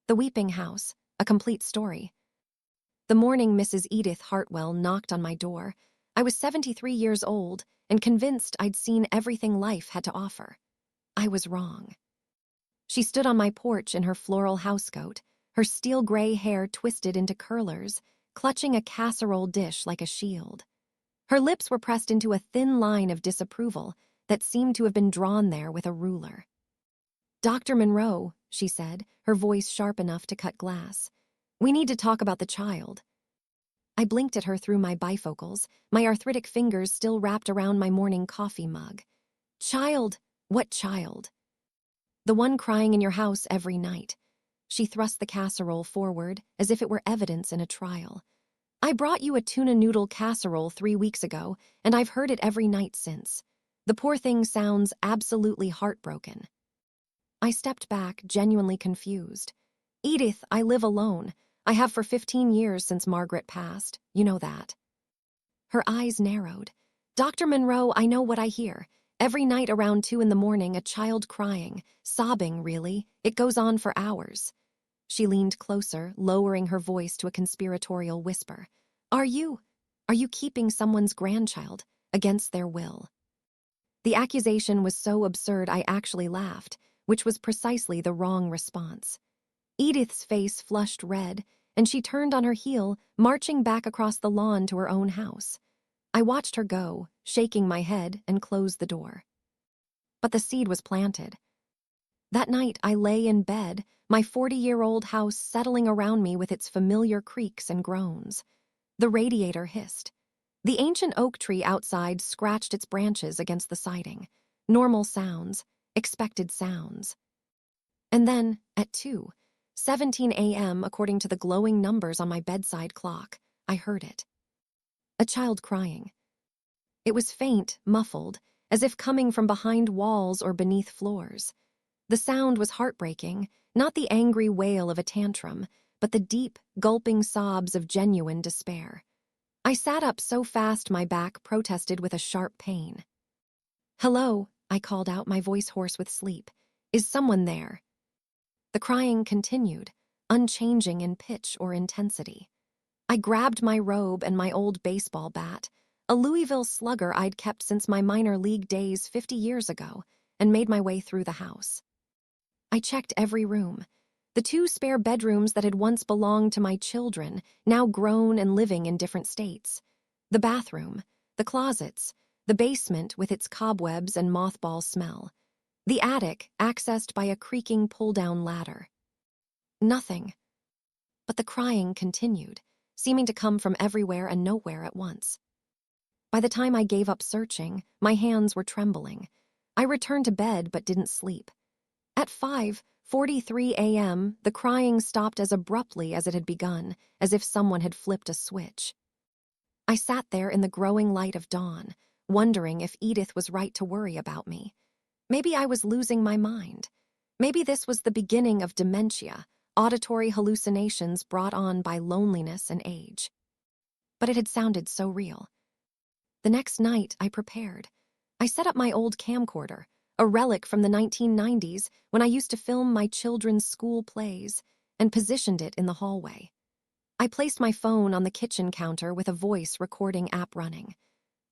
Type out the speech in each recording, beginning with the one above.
The Weeping House, a complete story. The morning Mrs. Edith Hartwell knocked on my door, I was 73 years old and convinced I'd seen everything life had to offer. I was wrong. She stood on my porch in her floral housecoat, her steel gray hair twisted into curlers, clutching a casserole dish like a shield. Her lips were pressed into a thin line of disapproval that seemed to have been drawn there with a ruler. "Dr. Monroe," she said, her voice sharp enough to cut glass. "We need to talk about the child." I blinked at her through my bifocals, my arthritic fingers still wrapped around my morning coffee mug. "Child? What child?" "The one crying in your house every night." She thrust the casserole forward as if it were evidence in a trial. "I brought you a tuna noodle casserole 3 weeks ago, and I've heard it every night since. The poor thing sounds absolutely heartbroken." I stepped back, genuinely confused. "Edith, I live alone. I have for 15 years since Margaret passed. You know that." Her eyes narrowed. "Dr. Monroe, I know what I hear. Every night around 2 in the morning, a child crying, sobbing, really. It goes on for hours." She leaned closer, lowering her voice to a conspiratorial whisper. Are you keeping someone's grandchild against their will?" The accusation was so absurd I actually laughed, which was precisely the wrong response. Edith's face flushed red, and she turned on her heel, marching back across the lawn to her own house. I watched her go, shaking my head, and closed the door. But the seed was planted. That night I lay in bed, my 40-year-old house settling around me with its familiar creaks and groans. The radiator hissed. The ancient oak tree outside scratched its branches against the siding. Normal sounds, expected sounds. And then, at 2:17 a.m., according to the glowing numbers on my bedside clock, I heard it. A child crying. It was faint, muffled, as if coming from behind walls or beneath floors. The sound was heartbreaking, not the angry wail of a tantrum, but the deep, gulping sobs of genuine despair. I sat up so fast my back protested with a sharp pain. "Hello," I called out, my voice hoarse with sleep. "Is someone there?" The crying continued, unchanging in pitch or intensity. I grabbed my robe and my old baseball bat, a Louisville Slugger I'd kept since my minor league days 50 years ago, and made my way through the house. I checked every room. The 2 spare bedrooms that had once belonged to my children, now grown and living in different states. The bathroom, the closets, the basement with its cobwebs and mothball smell. The attic, accessed by a creaking pull-down ladder. Nothing. But the crying continued, seeming to come from everywhere and nowhere at once. By the time I gave up searching, my hands were trembling. I returned to bed but didn't sleep. At 5:43 a.m., the crying stopped as abruptly as it had begun, as if someone had flipped a switch. I sat there in the growing light of dawn, wondering if Edith was right to worry about me. Maybe I was losing my mind. Maybe this was the beginning of dementia, auditory hallucinations brought on by loneliness and age. But it had sounded so real. The next night, I prepared. I set up my old camcorder, a relic from the 1990s when I used to film my children's school plays, and positioned it in the hallway. I placed my phone on the kitchen counter with a voice recording app running.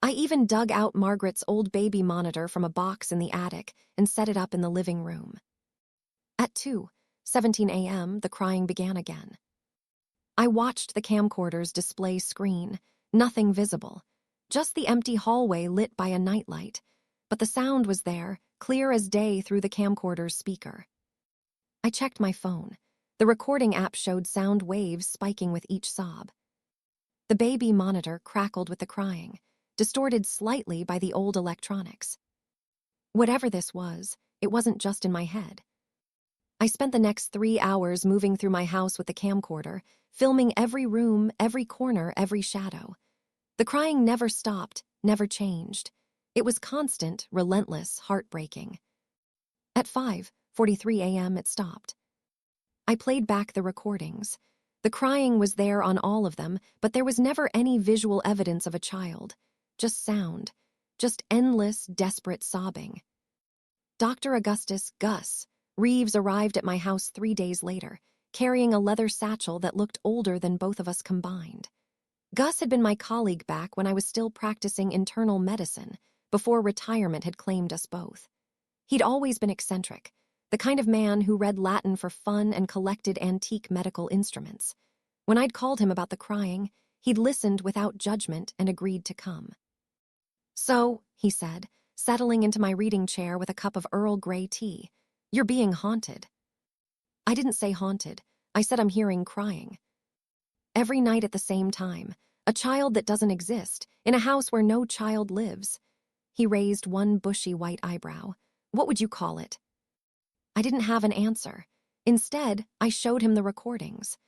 I even dug out Margaret's old baby monitor from a box in the attic and set it up in the living room. At 2:17 a.m., the crying began again. I watched the camcorder's display screen, nothing visible, just the empty hallway lit by a nightlight, but the sound was there, clear as day through the camcorder's speaker. I checked my phone. The recording app showed sound waves spiking with each sob. The baby monitor crackled with the crying, distorted slightly by the old electronics. Whatever this was, it wasn't just in my head. I spent the next 3 hours moving through my house with the camcorder, filming every room, every corner, every shadow. The crying never stopped, never changed. It was constant, relentless, heartbreaking. At 5:43 a.m., it stopped. I played back the recordings. The crying was there on all of them, but there was never any visual evidence of a child. Just sound. Just endless, desperate sobbing. Dr. Augustus Gus Reeves arrived at my house 3 days later, carrying a leather satchel that looked older than both of us combined. Gus had been my colleague back when I was still practicing internal medicine, before retirement had claimed us both. He'd always been eccentric, the kind of man who read Latin for fun and collected antique medical instruments. When I'd called him about the crying, he'd listened without judgment and agreed to come. "So," he said, settling into my reading chair with a cup of Earl Grey tea, "you're being haunted." I didn't say haunted. I said I'm hearing crying. Every night at the same time, a child that doesn't exist, in a house where no child lives. He raised one bushy white eyebrow. "What would you call it?" I didn't have an answer. Instead, I showed him the recordings.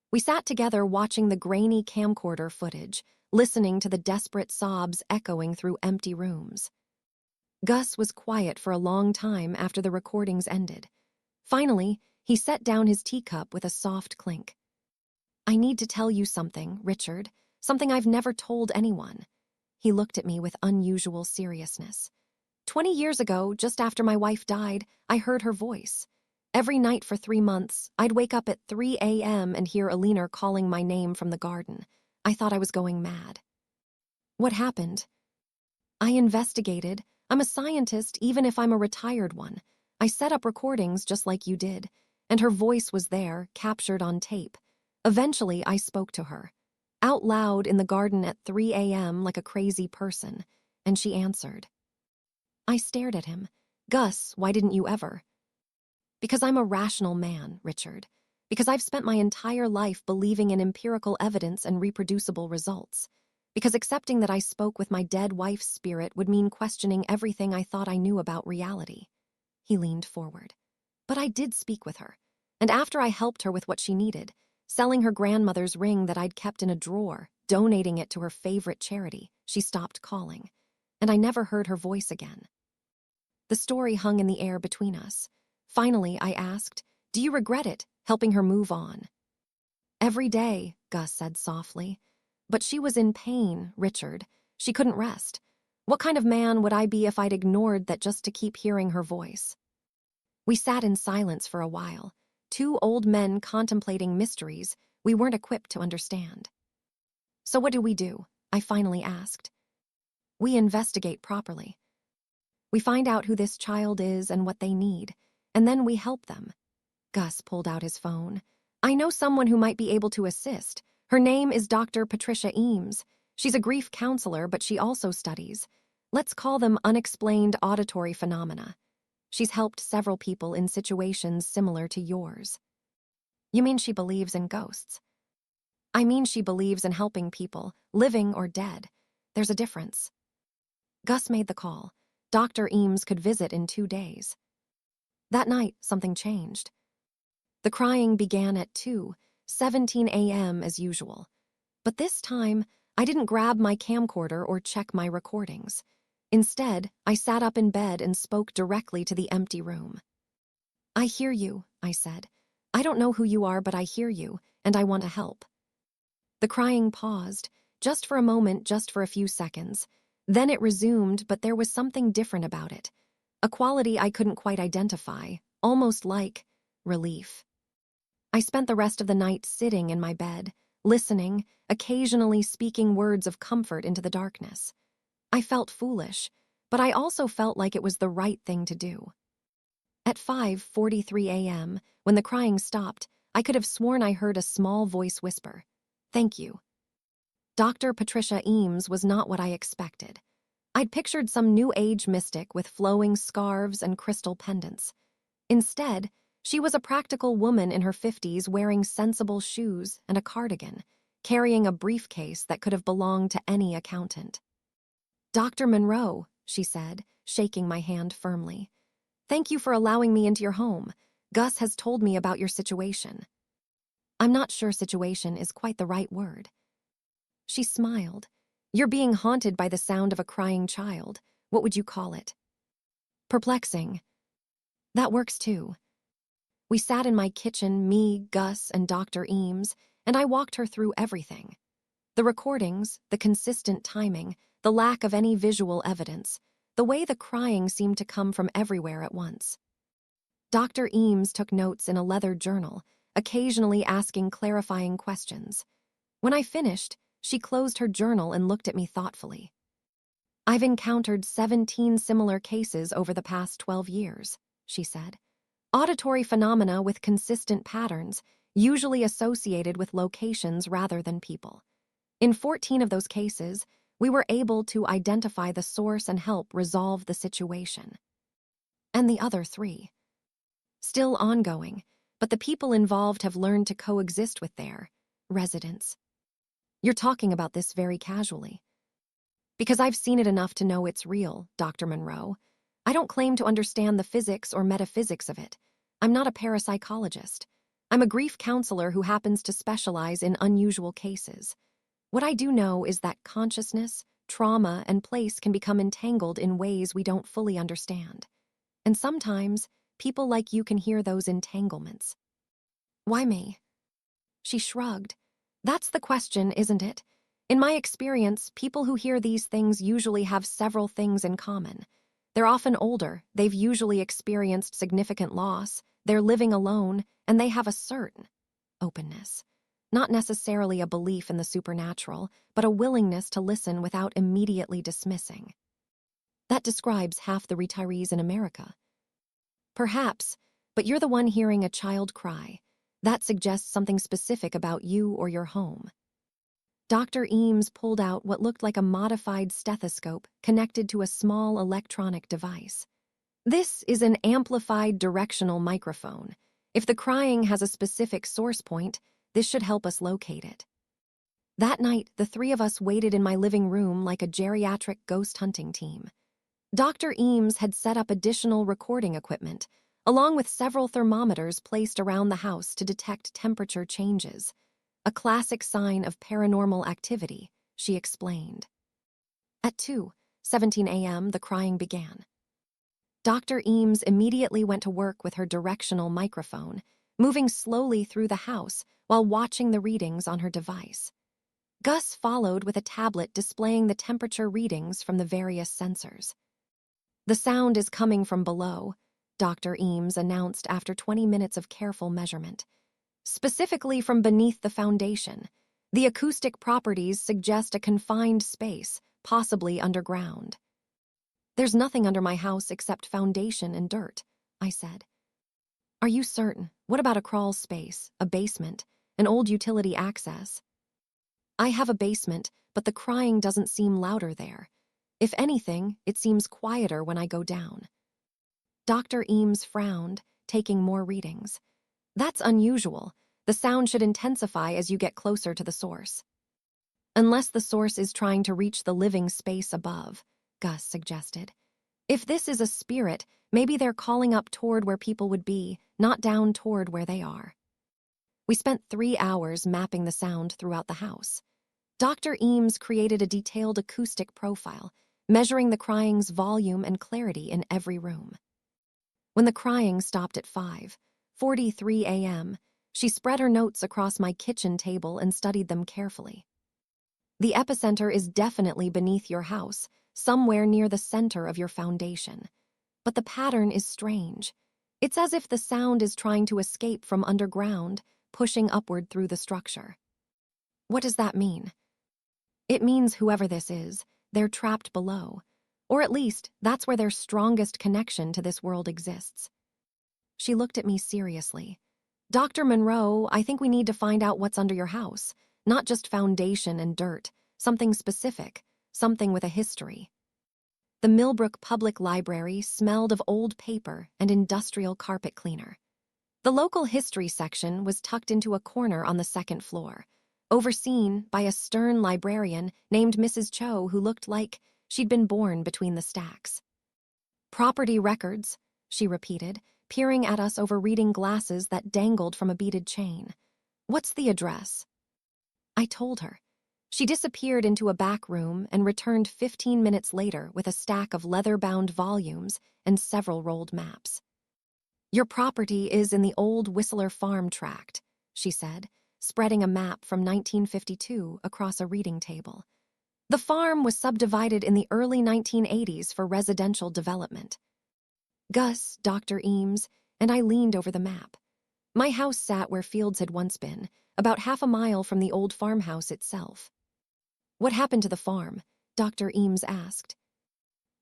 We sat together watching the grainy camcorder footage, listening to the desperate sobs echoing through empty rooms. Gus was quiet for a long time after the recordings ended. Finally, he set down his teacup with a soft clink. "I need to tell you something, Richard, something I've never told anyone." He looked at me with unusual seriousness. 20 years ago, just after my wife died, I heard her voice. Every night for 3 months, I'd wake up at 3 a.m. and hear Alina calling my name from the garden. I thought I was going mad. "What happened?" "I investigated. I'm a scientist, even if I'm a retired one. I set up recordings just like you did, and her voice was there, captured on tape. Eventually, I spoke to her, out loud in the garden at 3 a.m. like a crazy person, and she answered." I stared at him. "Gus, why didn't you ever?" "Because I'm a rational man, Richard. Because I've spent my entire life believing in empirical evidence and reproducible results. Because accepting that I spoke with my dead wife's spirit would mean questioning everything I thought I knew about reality." He leaned forward. "But I did speak with her. And after I helped her with what she needed, selling her grandmother's ring that I'd kept in a drawer, donating it to her favorite charity, she stopped calling. And I never heard her voice again." The story hung in the air between us. Finally, I asked, "Do you regret it, helping her move on?" "Every day," Gus said softly. "But she was in pain, Richard. She couldn't rest. What kind of man would I be if I'd ignored that just to keep hearing her voice?" We sat in silence for a while, two old men contemplating mysteries we weren't equipped to understand. "So what do?" I finally asked. "We investigate properly. We find out who this child is and what they need, and then we help them." Gus pulled out his phone. "I know someone who might be able to assist. Her name is Dr. Patricia Eames. She's a grief counselor, but she also studies, let's call them unexplained auditory phenomena. She's helped several people in situations similar to yours." "You mean she believes in ghosts?" "I mean she believes in helping people, living or dead. There's a difference." Gus made the call. Dr. Eames could visit in 2 days. That night, something changed. The crying began at 2:17 a.m. as usual. But this time, I didn't grab my camcorder or check my recordings. Instead, I sat up in bed and spoke directly to the empty room. "I hear you," I said. "I don't know who you are, but I hear you, and I want to help." The crying paused, just for a moment, just for a few seconds. Then it resumed, but there was something different about it. A quality I couldn't quite identify, almost like relief. I spent the rest of the night sitting in my bed, listening, occasionally speaking words of comfort into the darkness. I felt foolish, but I also felt like it was the right thing to do. At 5:43 a.m., when the crying stopped, I could have sworn I heard a small voice whisper, "Thank you." Dr. Patricia Eames was not what I expected. I'd pictured some New Age mystic with flowing scarves and crystal pendants. Instead, she was a practical woman in her 50s wearing sensible shoes and a cardigan, carrying a briefcase that could have belonged to any accountant. "Dr. Monroe," she said, shaking my hand firmly. "Thank you for allowing me into your home. Gus has told me about your situation." I'm not sure situation is quite the right word. She smiled. "You're being haunted by the sound of a crying child. What would you call it?" "Perplexing." "That works too." We sat in my kitchen, me, Gus, and Dr. Eames, and I walked her through everything. The recordings, the consistent timing, the lack of any visual evidence, the way the crying seemed to come from everywhere at once. Dr. Eames took notes in a leather journal, occasionally asking clarifying questions. When I finished, she closed her journal and looked at me thoughtfully. "I've encountered 17 similar cases over the past 12 years, she said. Auditory phenomena with consistent patterns, usually associated with locations rather than people. In 14 of those cases, we were able to identify the source and help resolve the situation. And the other 3? Still ongoing, but the people involved have learned to coexist with their residents. You're talking about this very casually. Because I've seen it enough to know it's real, Dr. Monroe. I don't claim to understand the physics or metaphysics of it. I'm not a parapsychologist. I'm a grief counselor who happens to specialize in unusual cases. What I do know is that consciousness, trauma, and place can become entangled in ways we don't fully understand. And sometimes, people like you can hear those entanglements." "Why me?" She shrugged. "That's the question, isn't it? In my experience, people who hear these things usually have several things in common. They're often older, they've usually experienced significant loss, they're living alone, and they have a certain openness. Not necessarily a belief in the supernatural, but a willingness to listen without immediately dismissing. That describes half the retirees in America." "Perhaps, but you're the one hearing a child cry. That suggests something specific about you or your home." Dr. Eames pulled out what looked like a modified stethoscope connected to a small electronic device. "This is an amplified directional microphone. If the crying has a specific source point, this should help us locate it." That night, the 3 of us waited in my living room like a geriatric ghost hunting team. Dr. Eames had set up additional recording equipment, along with several thermometers placed around the house to detect temperature changes. "A classic sign of paranormal activity," she explained. At 2:17 a.m., the crying began. Dr. Eames immediately went to work with her directional microphone, moving slowly through the house while watching the readings on her device. Gus followed with a tablet displaying the temperature readings from the various sensors. "The sound is coming from below," Dr. Eames announced after 20 minutes of careful measurement. "Specifically from beneath the foundation. The acoustic properties suggest a confined space, possibly underground." "There's nothing under my house except foundation and dirt," I said. "Are you certain? What about a crawl space, a basement, an old utility access?" "I have a basement, but the crying doesn't seem louder there. If anything, it seems quieter when I go down." Dr. Eames frowned, taking more readings. "That's unusual. The sound should intensify as you get closer to the source." "Unless the source is trying to reach the living space above," Gus suggested. "If this is a spirit, maybe they're calling up toward where people would be, not down toward where they are." We spent 3 hours mapping the sound throughout the house. Dr. Eames created a detailed acoustic profile, measuring the crying's volume and clarity in every room. When the crying stopped at 5:43 a.m., she spread her notes across my kitchen table and studied them carefully. "The epicenter is definitely beneath your house, somewhere near the center of your foundation. But the pattern is strange. It's as if the sound is trying to escape from underground, pushing upward through the structure." "What does that mean?" "It means whoever this is, they're trapped below. Or at least, that's where their strongest connection to this world exists." She looked at me seriously. "Dr. Monroe, I think we need to find out what's under your house. Not just foundation and dirt. Something specific. Something with a history." The Millbrook Public Library smelled of old paper and industrial carpet cleaner. The local history section was tucked into a corner on the 2nd floor, overseen by a stern librarian named Mrs. Cho who looked like she'd been born between the stacks. "Property records," she repeated, peering at us over reading glasses that dangled from a beaded chain. "What's the address?" I told her. She disappeared into a back room and returned 15 minutes later with a stack of leather-bound volumes and several rolled maps. "Your property is in the old Whistler Farm tract," she said, spreading a map from 1952 across a reading table. "The farm was subdivided in the early 1980s for residential development." Gus, Dr. Eames, and I leaned over the map. My house sat where fields had once been, about half a mile from the old farmhouse itself. What happened to the farm? Dr. Eames asked.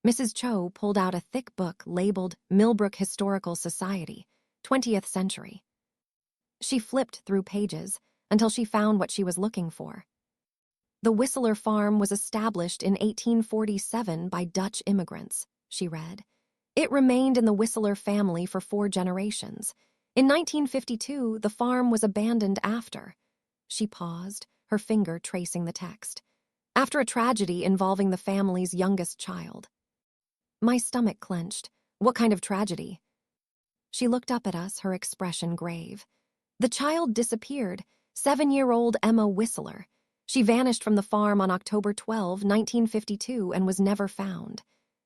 Mrs. Cho pulled out a thick book labeled Millbrook Historical Society, 20th Century. She flipped through pages until she found what she was looking for. The Whistler farm was established in 1847 by Dutch immigrants, she read. It remained in the Whistler family for 4 generations. In 1952, the farm was abandoned after. She paused, her finger tracing the text. After a tragedy involving the family's youngest child. My stomach clenched. What kind of tragedy? She looked up at us, her expression grave. The child disappeared, 7-year-old Emma Whistler. She vanished from the farm on October 12, 1952, and was never found.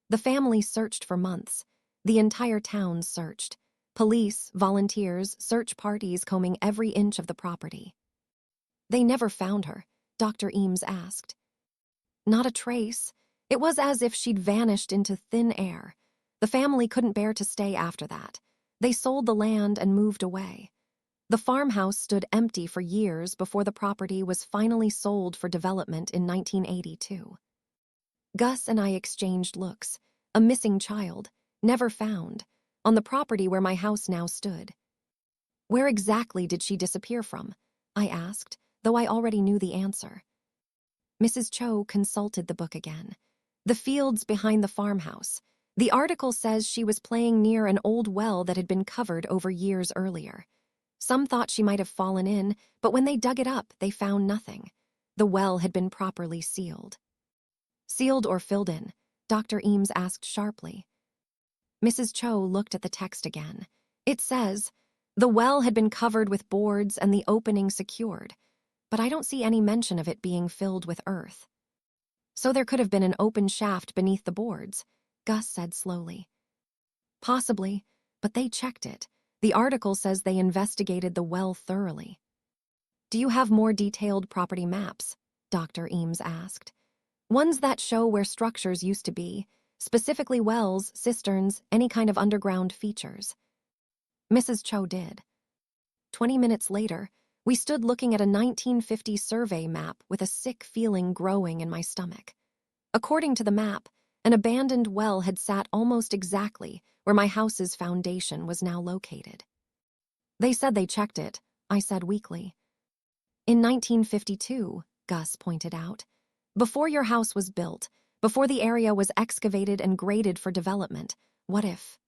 The family searched for months. The entire town searched. Police, volunteers, search parties combing every inch of the property. They never found her, Dr. Eames asked. Not a trace. It was as if she'd vanished into thin air. The family couldn't bear to stay after that. They sold the land and moved away. The farmhouse stood empty for years before the property was finally sold for development in 1982. Gus and I exchanged looks. A missing child, never found, on the property where my house now stood. Where exactly did she disappear from? I asked, though I already knew the answer. Mrs. Cho consulted the book again. The fields behind the farmhouse. The article says she was playing near an old well that had been covered over years earlier. Some thought she might have fallen in, but when they dug it up, they found nothing. The well had been properly sealed. Sealed or filled in? Dr. Eames asked sharply. Mrs. Cho looked at the text again. It says, the well had been covered with boards and the opening secured, but I don't see any mention of it being filled with earth. So there could have been an open shaft beneath the boards, Gus said slowly. Possibly, but they checked it. The article says they investigated the well thoroughly. Do you have more detailed property maps? Dr. Eames asked. Ones that show where structures used to be, specifically wells, cisterns, any kind of underground features. Mrs. Cho did. 20 minutes later, we stood looking at a 1950 survey map with a sick feeling growing in my stomach. According to the map, an abandoned well had sat almost exactly where my house's foundation was now located. They said they checked it, I said weakly. In 1952, Gus pointed out, before your house was built, before the area was excavated and graded for development, what if?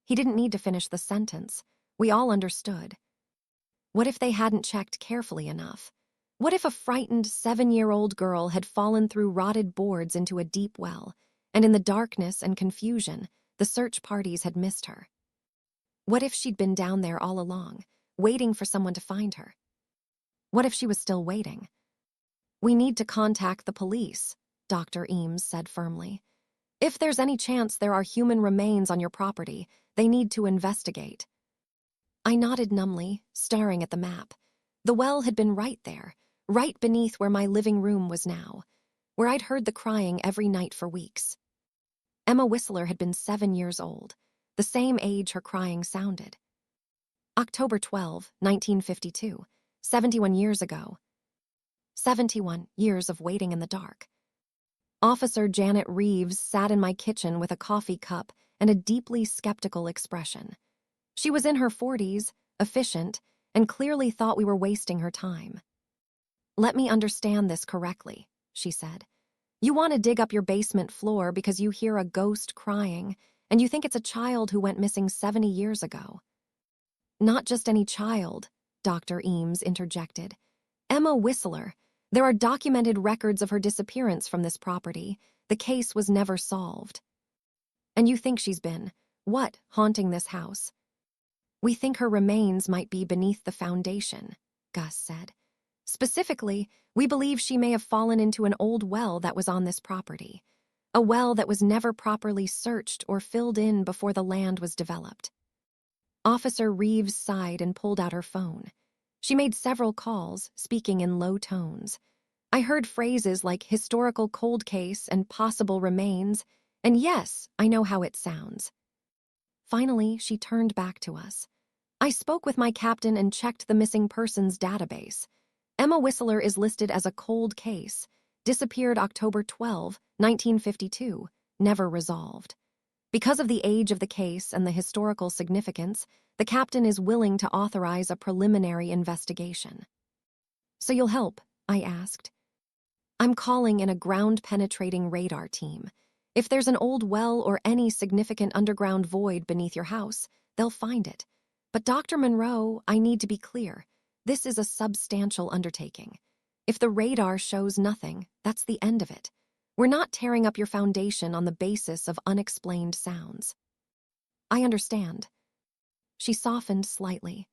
He didn't need to finish the sentence. We all understood. What if they hadn't checked carefully enough? What if a frightened 7-year-old girl had fallen through rotted boards into a deep well, and in the darkness and confusion, the search parties had missed her? What if she'd been down there all along, waiting for someone to find her? What if she was still waiting? We need to contact the police, Dr. Eames said firmly. If there's any chance there are human remains on your property, they need to investigate. I nodded numbly, staring at the map. The well had been right there, right beneath where my living room was now, where I'd heard the crying every night for weeks. Emma Whistler had been 7 years old, the same age her crying sounded. October 12, 1952, 71 years ago. 71 years of waiting in the dark. Officer Janet Reeves sat in my kitchen with a coffee cup and a deeply skeptical expression. She was in her 40s, efficient, and clearly thought we were wasting her time. Let me understand this correctly, she said. You want to dig up your basement floor because you hear a ghost crying, and you think it's a child who went missing 70 years ago. Not just any child, Dr. Eames interjected. Emma Whistler. There are documented records of her disappearance from this property. The case was never solved. And you think she's been, what, haunting this house? We think her remains might be beneath the foundation, Gus said. Specifically, we believe she may have fallen into an old well that was on this property. A well that was never properly searched or filled in before the land was developed. Officer Reeves sighed and pulled out her phone. She made several calls, speaking in low tones. I heard phrases like historical cold case and possible remains, and yes, I know how it sounds. Finally, she turned back to us. I spoke with my captain and checked the missing persons database. Emma Whistler is listed as a cold case. Disappeared October 12, 1952. Never resolved. Because of the age of the case and the historical significance, the captain is willing to authorize a preliminary investigation. So you'll help? I asked. I'm calling in a ground-penetrating radar team. If there's an old well or any significant underground void beneath your house, they'll find it. But Dr. Monroe, I need to be clear. This is a substantial undertaking. If the radar shows nothing, that's the end of it. We're not tearing up your foundation on the basis of unexplained sounds. I understand. She softened slightly.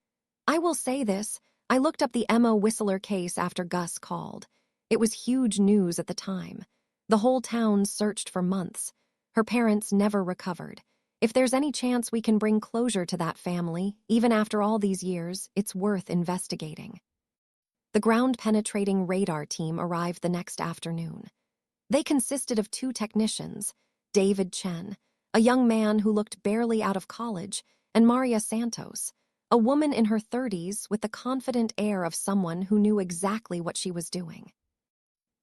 I will say this, I looked up the Emma Whistler case after Gus called. It was huge news at the time. The whole town searched for months. Her parents never recovered. If there's any chance we can bring closure to that family, even after all these years, it's worth investigating. The ground-penetrating radar team arrived the next afternoon. They consisted of 2 technicians, David Chen, a young man who looked barely out of college, and Maria Santos, a woman in her 30s with the confident air of someone who knew exactly what she was doing.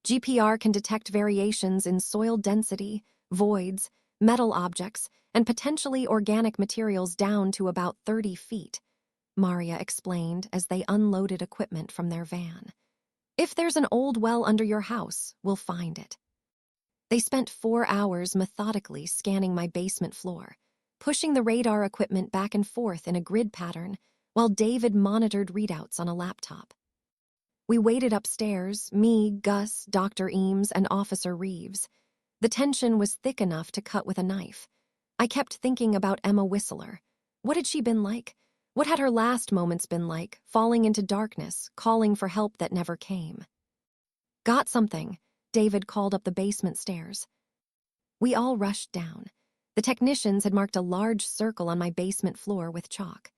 GPR can detect variations in soil density, voids, metal objects, and potentially organic materials down to about 30 feet, Maria explained as they unloaded equipment from their van. If there's an old well under your house, we'll find it. They spent 4 hours methodically scanning my basement floor, pushing the radar equipment back and forth in a grid pattern while David monitored readouts on a laptop. We waited upstairs, me, Gus, Dr. Eames, and Officer Reeves. The tension was thick enough to cut with a knife. I kept thinking about Emma Whistler. What had she been like? What had her last moments been like, falling into darkness, calling for help that never came? Got something, David called up the basement stairs. We all rushed down. The technicians had marked a large circle on my basement floor with chalk.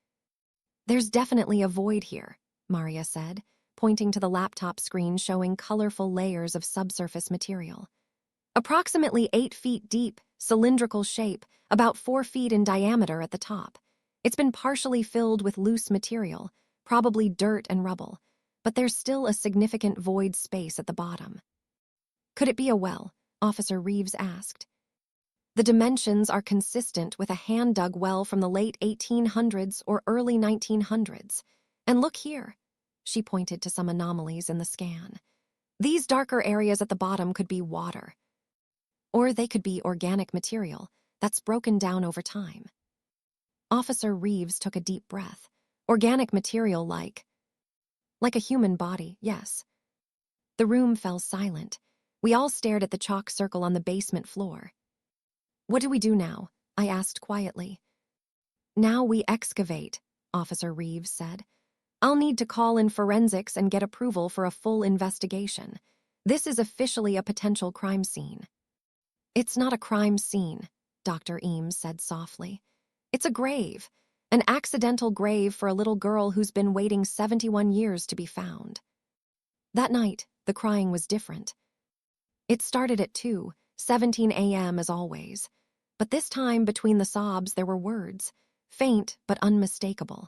There's definitely a void here, Maria said, pointing to the laptop screen showing colorful layers of subsurface material. Approximately 8 feet deep, cylindrical shape, about 4 feet in diameter at the top. It's been partially filled with loose material, probably dirt and rubble, but there's still a significant void space at the bottom. Could it be a well? Officer Reeves asked. The dimensions are consistent with a hand-dug well from the late 1800s or early 1900s. And look here. She pointed to some anomalies in the scan. These darker areas at the bottom could be water. Or they could be organic material that's broken down over time. Officer Reeves took a deep breath. Organic material like a human body, yes. The room fell silent. We all stared at the chalk circle on the basement floor. What do we do now? I asked quietly. Now we excavate, Officer Reeves said. I'll need to call in forensics and get approval for a full investigation. This is officially a potential crime scene. It's not a crime scene, Dr. Eames said softly. It's a grave, an accidental grave for a little girl who's been waiting 71 years to be found. That night, the crying was different. It started at 2:17 a.m. as always, but this time between the sobs there were words, faint but unmistakable.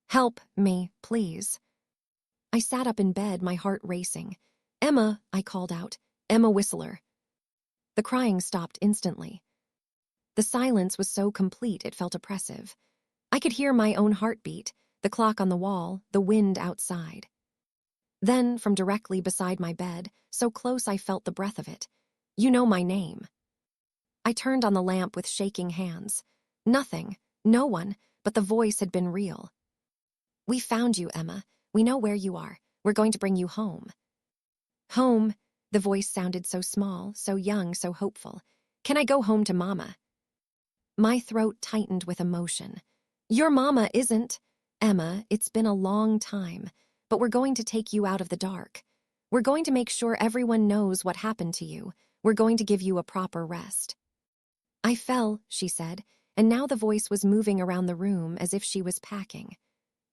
Help me, please. I sat up in bed, my heart racing. Emma, I called out. Emma Whistler. The crying stopped instantly. The silence was so complete it felt oppressive. I could hear my own heartbeat, the clock on the wall, the wind outside. Then, from directly beside my bed, so close I felt the breath of it. You know my name. I turned on the lamp with shaking hands. Nothing, no one, but the voice had been real. We found you, Emma. We know where you are. We're going to bring you home. Home? The voice sounded so small, so young, so hopeful. Can I go home to Mama? My throat tightened with emotion. Your Mama isn't. Emma, it's been a long time, but we're going to take you out of the dark. We're going to make sure everyone knows what happened to you. We're going to give you a proper rest. I fell, she said, and now the voice was moving around the room as if she was packing.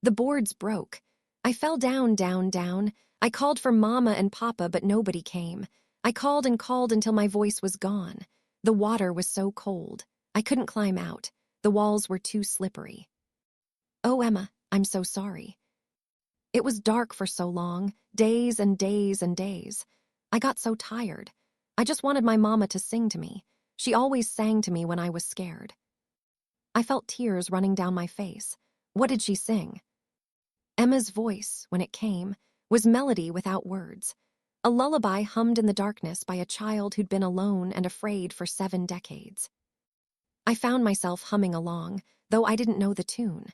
The boards broke. I fell down, down, down. I called for Mama and Papa, but nobody came. I called and called until my voice was gone. The water was so cold. I couldn't climb out. The walls were too slippery. Oh, Emma, I'm so sorry. It was dark for so long, days and days and days. I got so tired. I just wanted my mama to sing to me. She always sang to me when I was scared. I felt tears running down my face. What did she sing? Emma's voice, when it came, was melody without words. A lullaby hummed in the darkness by a child who'd been alone and afraid for 7 decades. I found myself humming along, though I didn't know the tune.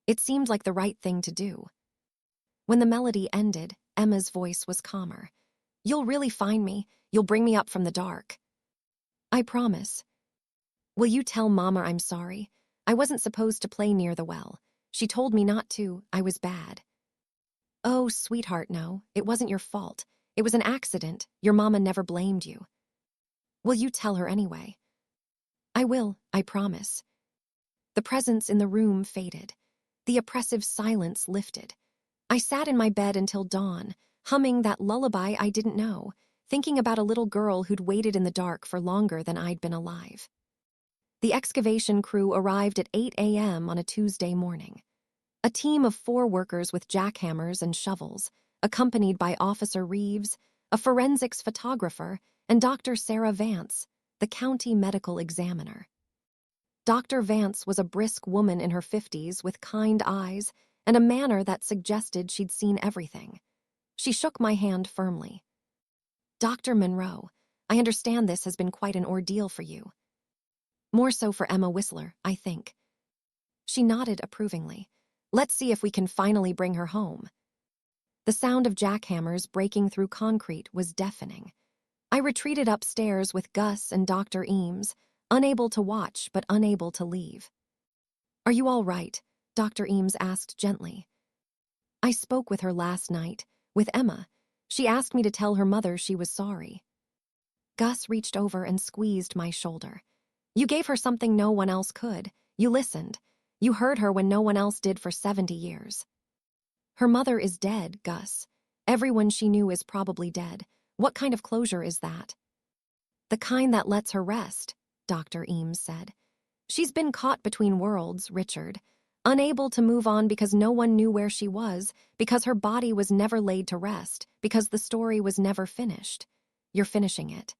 It seemed like the right thing to do. When the melody ended, Emma's voice was calmer. You'll really find me. You'll bring me up from the dark. I promise. Will you tell Mama I'm sorry? I wasn't supposed to play near the well. She told me not to. I was bad. Oh, sweetheart, no. It wasn't your fault. It was an accident. Your mama never blamed you. Will you tell her anyway? I will, I promise. The presence in the room faded. The oppressive silence lifted. I sat in my bed until dawn, humming that lullaby I didn't know, thinking about a little girl who'd waited in the dark for longer than I'd been alive. The excavation crew arrived at 8 a.m. on a Tuesday morning. A team of 4 workers with jackhammers and shovels, accompanied by Officer Reeves, a forensics photographer, and Dr. Sarah Vance, the county medical examiner. Dr. Vance was a brisk woman in her 50s with kind eyes and a manner that suggested she'd seen everything. She shook my hand firmly. Dr. Monroe, I understand this has been quite an ordeal for you. More so for Emma Whistler, I think. She nodded approvingly. Let's see if we can finally bring her home. The sound of jackhammers breaking through concrete was deafening. I retreated upstairs with Gus and Dr. Eames, unable to watch but unable to leave. Are you all right? Dr. Eames asked gently. I spoke with her last night, with Emma. She asked me to tell her mother she was sorry. Gus reached over and squeezed my shoulder. You gave her something no one else could. You listened. You heard her when no one else did for 70 years. Her mother is dead, Gus. Everyone she knew is probably dead. What kind of closure is that? The kind that lets her rest, Dr. Eames said. She's been caught between worlds, Richard. Unable to move on because no one knew where she was, because her body was never laid to rest, because the story was never finished. You're finishing it.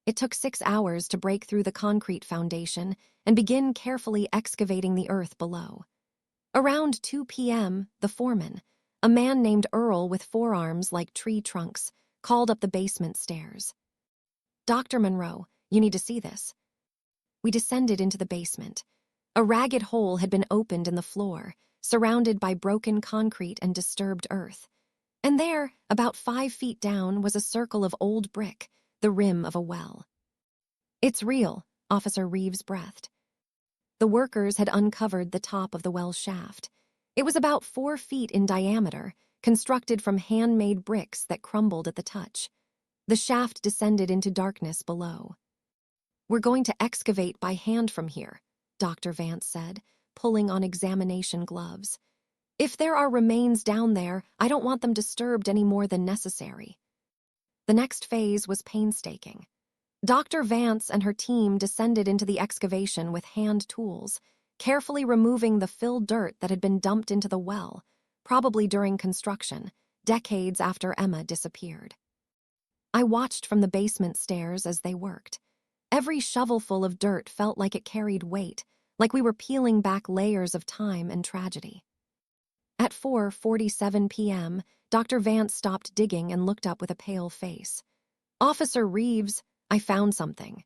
It took 6 hours to break through the concrete foundation and begin carefully excavating the earth below. Around 2 p.m., the foreman, a man named Earl with forearms like tree trunks, called up the basement stairs. Dr. Monroe, you need to see this. We descended into the basement. A ragged hole had been opened in the floor, surrounded by broken concrete and disturbed earth. And there, about 5 feet down, was a circle of old brick, the rim of a well. It's real, Officer Reeves breathed. The workers had uncovered the top of the well shaft. It was about 4 feet in diameter, constructed from handmade bricks that crumbled at the touch. The shaft descended into darkness below. We're going to excavate by hand from here, Dr. Vance said, pulling on examination gloves. If there are remains down there, I don't want them disturbed any more than necessary. The next phase was painstaking. Dr. Vance and her team descended into the excavation with hand tools, carefully removing the filled dirt that had been dumped into the well, probably during construction, decades after Emma disappeared. I watched from the basement stairs as they worked. Every shovelful of dirt felt like it carried weight, like we were peeling back layers of time and tragedy. At 4:47 p.m., Dr. Vance stopped digging and looked up with a pale face. Officer Reeves, I found something.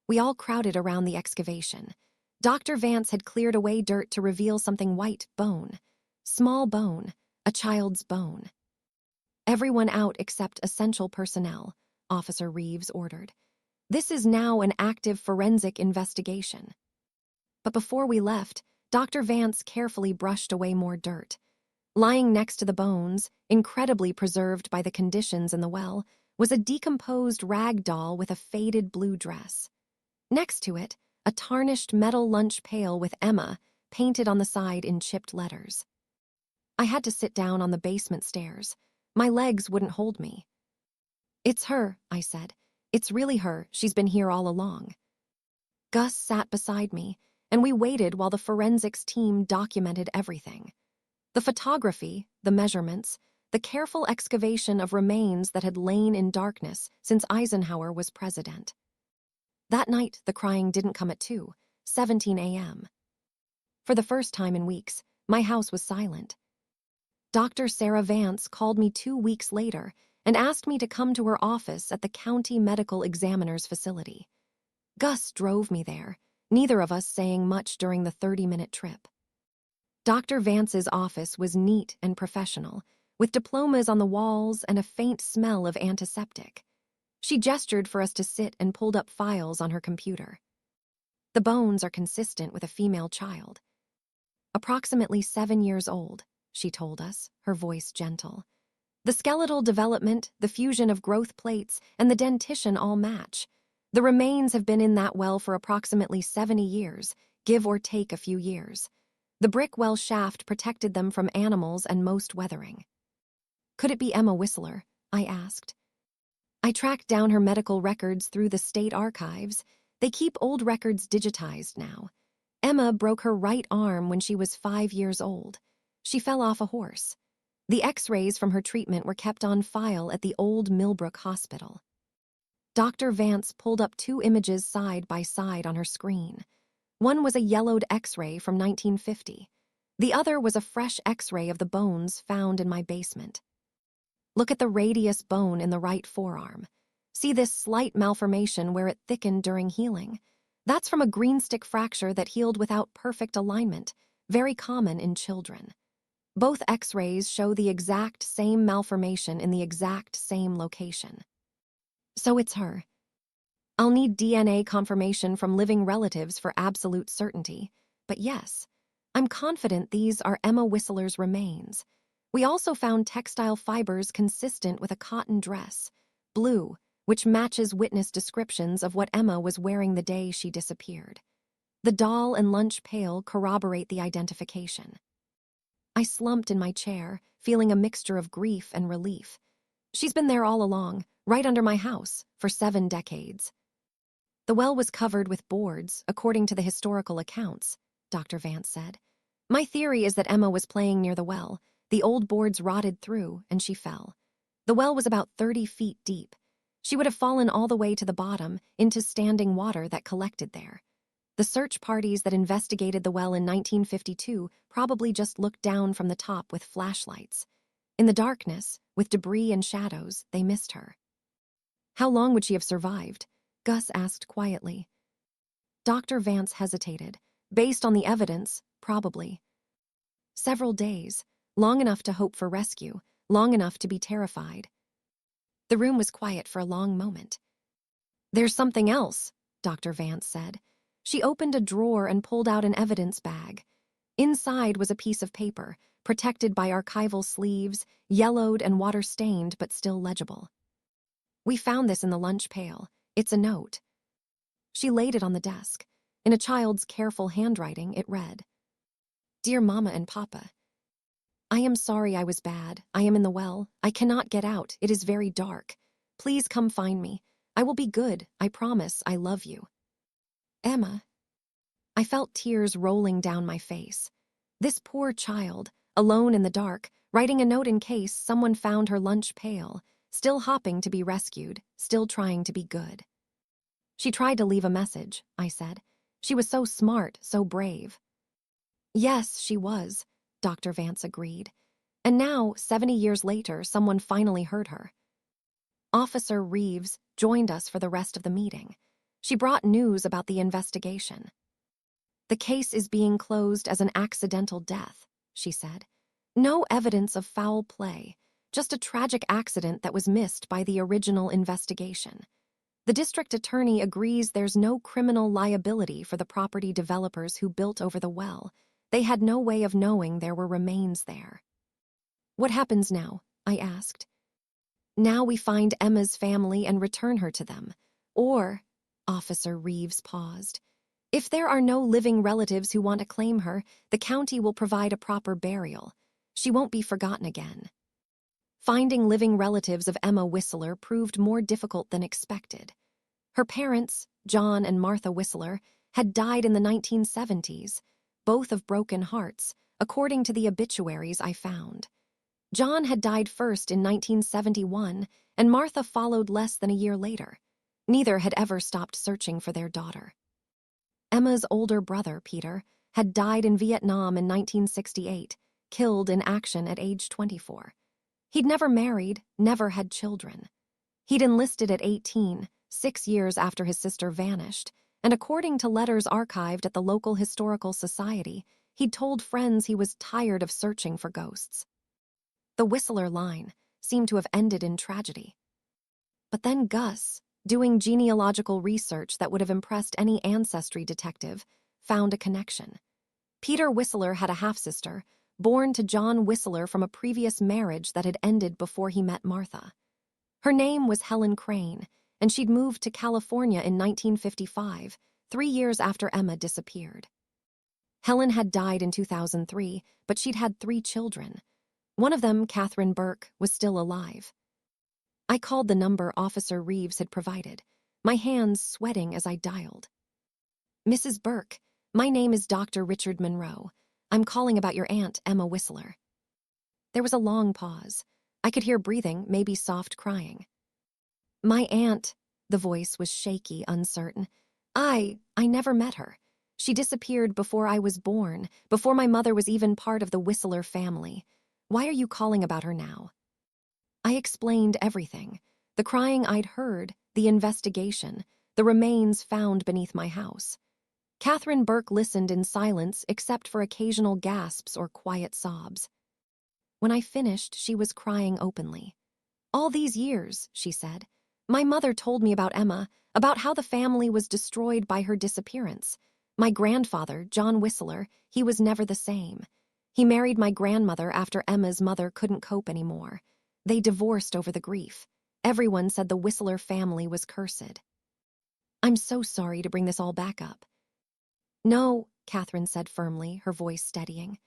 We all crowded around the excavation. Dr. Vance had cleared away dirt to reveal something white, bone. Small bone, a child's bone. Everyone out except essential personnel, Officer Reeves ordered. This is now an active forensic investigation. But before we left, Dr. Vance carefully brushed away more dirt. Lying next to the bones, incredibly preserved by the conditions in the well, was a decomposed rag doll with a faded blue dress. Next to it, a tarnished metal lunch pail with Emma painted on the side in chipped letters. I had to sit down on the basement stairs. My legs wouldn't hold me. It's her, I said. It's really her. She's been here all along. Gus sat beside me, and we waited while the forensics team documented everything. The photography, the measurements, the careful excavation of remains that had lain in darkness since Eisenhower was president. That night, the crying didn't come at 2:17 a.m. For the first time in weeks, my house was silent. Dr. Sarah Vance called me 2 weeks later and asked me to come to her office at the county medical examiner's facility. Gus drove me there, neither of us saying much during the 30-minute trip. Dr. Vance's office was neat and professional, with diplomas on the walls and a faint smell of antiseptic. She gestured for us to sit and pulled up files on her computer. The bones are consistent with a female child. Approximately 7 years old, she told us, her voice gentle. The skeletal development, the fusion of growth plates, and the dentition all match. The remains have been in that well for approximately 70 years, give or take a few years. The brick well shaft protected them from animals and most weathering. Could it be Emma Whistler? I asked. I tracked down her medical records through the state archives. They keep old records digitized now. Emma broke her right arm when she was 5 years old. She fell off a horse. The x-rays from her treatment were kept on file at the old Millbrook Hospital. Dr. Vance pulled up 2 images side by side on her screen. One was a yellowed x-ray from 1950. The other was a fresh x-ray of the bones found in my basement. Look at the radius bone in the right forearm. See this slight malformation where it thickened during healing? That's from a greenstick fracture that healed without perfect alignment, very common in children. Both x-rays show the exact same malformation in the exact same location. So it's her. I'll need DNA confirmation from living relatives for absolute certainty, but yes, I'm confident these are Emma Whistler's remains. We also found textile fibers consistent with a cotton dress, blue, which matches witness descriptions of what Emma was wearing the day she disappeared. The doll and lunch pail corroborate the identification. I slumped in my chair, feeling a mixture of grief and relief. She's been there all along, right under my house, for 7 decades. The well was covered with boards, according to the historical accounts, Dr. Vance said. My theory is that Emma was playing near the well. The old boards rotted through, and she fell. The well was about 30 feet deep. She would have fallen all the way to the bottom, into standing water that collected there. The search parties that investigated the well in 1952 probably just looked down from the top with flashlights. In the darkness, with debris and shadows, they missed her. How long would she have survived? Gus asked quietly. Dr. Vance hesitated. Based on the evidence, probably. Several days, long enough to hope for rescue, long enough to be terrified. The room was quiet for a long moment. There's something else, Dr. Vance said. She opened a drawer and pulled out an evidence bag. Inside was a piece of paper, protected by archival sleeves, yellowed and water-stained but still legible. We found this in the lunch pail. It's a note. She laid it on the desk. In a child's careful handwriting, it read, Dear Mama and Papa, I am sorry I was bad. I am in the well. I cannot get out. It is very dark. Please come find me. I will be good. I promise. I love you. Emma. I felt tears rolling down my face. This poor child, alone in the dark, writing a note in case someone found her lunch pail, still hopping to be rescued, still trying to be good. She tried to leave a message, I said. She was so smart, so brave. Yes, she was, Dr. Vance agreed. And now, 70 years later, someone finally heard her. Officer Reeves joined us for the rest of the meeting. She brought news about the investigation. The case is being closed as an accidental death, she said. No evidence of foul play, just a tragic accident that was missed by the original investigation. The district attorney agrees there's no criminal liability for the property developers who built over the well. They had no way of knowing there were remains there. What happens now? I asked. Now we find Emma's family and return her to them. Or, Officer Reeves paused, if there are no living relatives who want to claim her, the county will provide a proper burial. She won't be forgotten again. Finding living relatives of Emma Whistler proved more difficult than expected. Her parents, John and Martha Whistler, had died in the 1970s, both of broken hearts, according to the obituaries I found. John had died first in 1971, and Martha followed less than a year later. Neither had ever stopped searching for their daughter. Emma's older brother, Peter, had died in Vietnam in 1968, killed in action at age 24. He'd never married, never had children. He'd enlisted at 18, 6 years after his sister vanished, and according to letters archived at the local historical society, he'd told friends he was tired of searching for ghosts. The Whistler line seemed to have ended in tragedy. But then Gus, doing genealogical research that would have impressed any ancestry detective, found a connection. Peter Whistler had a half-sister, born to John Whistler from a previous marriage that had ended before he met Martha. Her name was Helen Crane, and she'd moved to California in 1955, 3 years after Emma disappeared. Helen had died in 2003, but she'd had 3 children. One of them, Catherine Burke, was still alive. I called the number Officer Reeves had provided, my hands sweating as I dialed. "Mrs. Burke, my name is Dr. Richard Monroe. I'm calling about your aunt, Emma Whistler." There was a long pause. I could hear breathing, maybe soft crying. "My aunt," the voice was shaky, uncertain. I never met her. She disappeared before I was born, before my mother was even part of the Whistler family. Why are you calling about her now?" I explained everything. The crying I'd heard, the investigation, the remains found beneath my house. Catherine Burke listened in silence except for occasional gasps or quiet sobs. When I finished, she was crying openly. "All these years," she said, "my mother told me about Emma, about how the family was destroyed by her disappearance. My grandfather, John Whistler, he was never the same. He married my grandmother after Emma's mother couldn't cope anymore. They divorced over the grief. Everyone said the Whistler family was cursed." "I'm so sorry to bring this all back up." "No," Catherine said firmly, her voice steadying.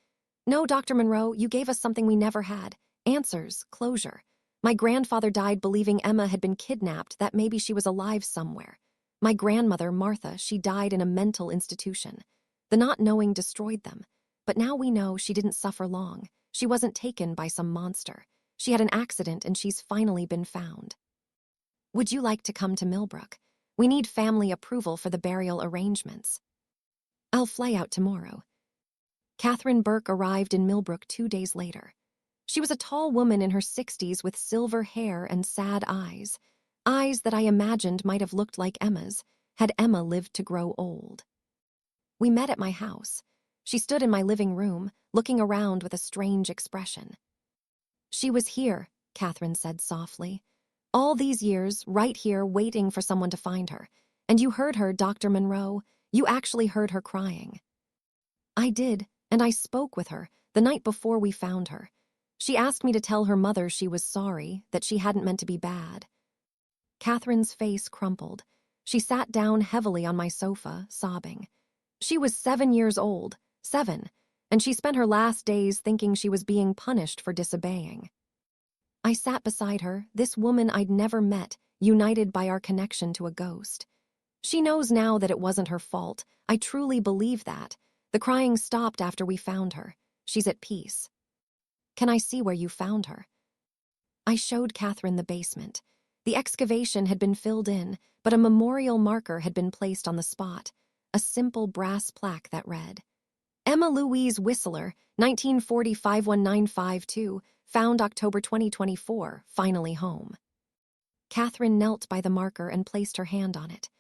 "No, Dr. Monroe, you gave us something we never had. Answers, closure. My grandfather died believing Emma had been kidnapped, that maybe she was alive somewhere. My grandmother, Martha, she died in a mental institution. The not knowing destroyed them. But now we know she didn't suffer long. She wasn't taken by some monster. She had an accident and she's finally been found. Would you like to come to Millbrook? We need family approval for the burial arrangements." "I'll fly out tomorrow." Catherine Burke arrived in Millbrook 2 days later. She was a tall woman in her 60s with silver hair and sad eyes that I imagined might have looked like Emma's, had Emma lived to grow old. We met at my house. She stood in my living room, looking around with a strange expression. "She was here," Catherine said softly. "All these years, right here, waiting for someone to find her. And you heard her, Dr. Monroe. You actually heard her crying." "I did, and I spoke with her the night before we found her. She asked me to tell her mother she was sorry, that she hadn't meant to be bad." Catherine's face crumpled. She sat down heavily on my sofa, sobbing. She was 7 years old, 7, and she spent her last days thinking she was being punished for disobeying. I sat beside her, this woman I'd never met, united by our connection to a ghost. She knows now that it wasn't her fault. I truly believe that. The crying stopped after we found her. She's at peace. "Can I see where you found her?" I showed Catherine the basement. The excavation had been filled in, but a memorial marker had been placed on the spot, a simple brass plaque that read, "Emma Louise Whistler, 1940-51952, found October 2024, finally home." Catherine knelt by the marker and placed her hand on it.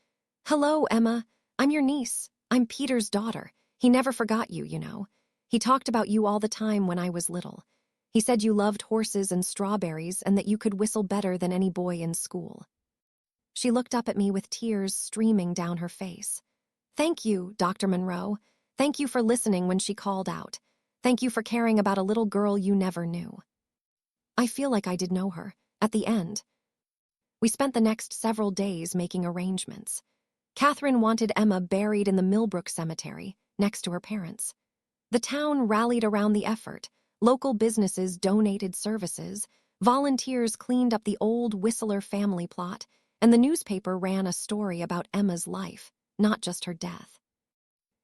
"Hello, Emma. I'm your niece. I'm Peter's daughter. He never forgot you, you know. He talked about you all the time when I was little. He said you loved horses and strawberries and that you could whistle better than any boy in school." She looked up at me with tears streaming down her face. "Thank you, Dr. Monroe. Thank you for listening when she called out. Thank you for caring about a little girl you never knew." I feel like I did know her, at the end. We spent the next several days making arrangements. Catherine wanted Emma buried in the Millbrook Cemetery, next to her parents. The town rallied around the effort. Local businesses donated services, volunteers cleaned up the old Whistler family plot, and the newspaper ran a story about Emma's life, not just her death.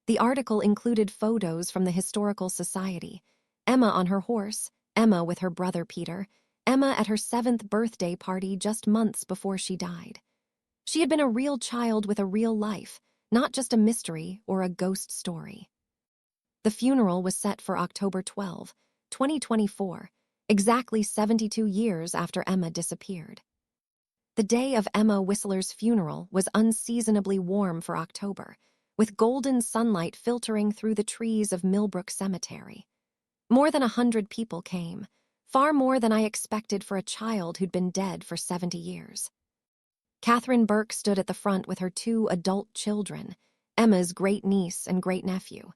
The article included photos from the Historical Society. Emma on her horse, Emma with her brother Peter, Emma at her 7th birthday party just months before she died. She had been a real child with a real life, not just a mystery or a ghost story. The funeral was set for October 12, 2024, exactly 72 years after Emma disappeared. The day of Emma Whistler's funeral was unseasonably warm for October, with golden sunlight filtering through the trees of Millbrook Cemetery. More than 100 people came, far more than I expected for a child who'd been dead for 70 years. Catherine Burke stood at the front with her 2 adult children, Emma's great-niece and great-nephew.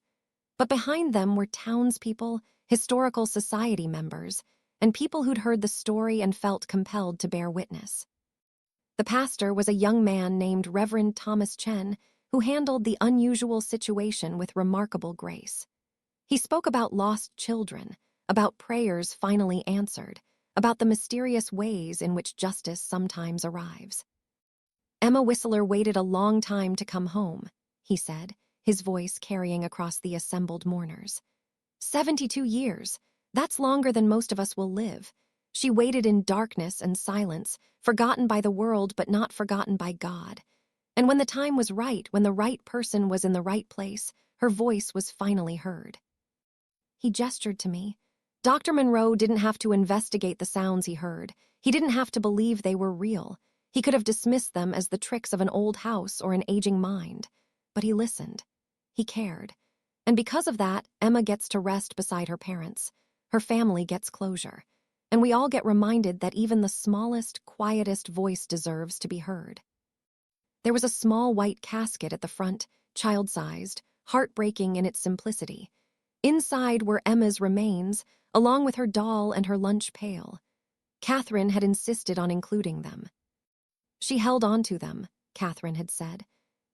But behind them were townspeople, historical society members, and people who'd heard the story and felt compelled to bear witness. The pastor was a young man named Reverend Thomas Chen, who handled the unusual situation with remarkable grace. He spoke about lost children, about prayers finally answered, about the mysterious ways in which justice sometimes arrives. Emma Whistler waited a long time to come home, he said, his voice carrying across the assembled mourners. 72 years. That's longer than most of us will live. She waited in darkness and silence, forgotten by the world but not forgotten by God. And when the time was right, when the right person was in the right place, her voice was finally heard. He gestured to me. Dr. Monroe didn't have to investigate the sounds he heard. He didn't have to believe they were real. He could have dismissed them as the tricks of an old house or an aging mind. But he listened. He cared. And because of that, Emma gets to rest beside her parents. Her family gets closure. And we all get reminded that even the smallest, quietest voice deserves to be heard. There was a small white casket at the front, child-sized, heartbreaking in its simplicity. Inside were Emma's remains, along with her doll and her lunch pail. Catherine had insisted on including them. She held on to them, Catherine had said.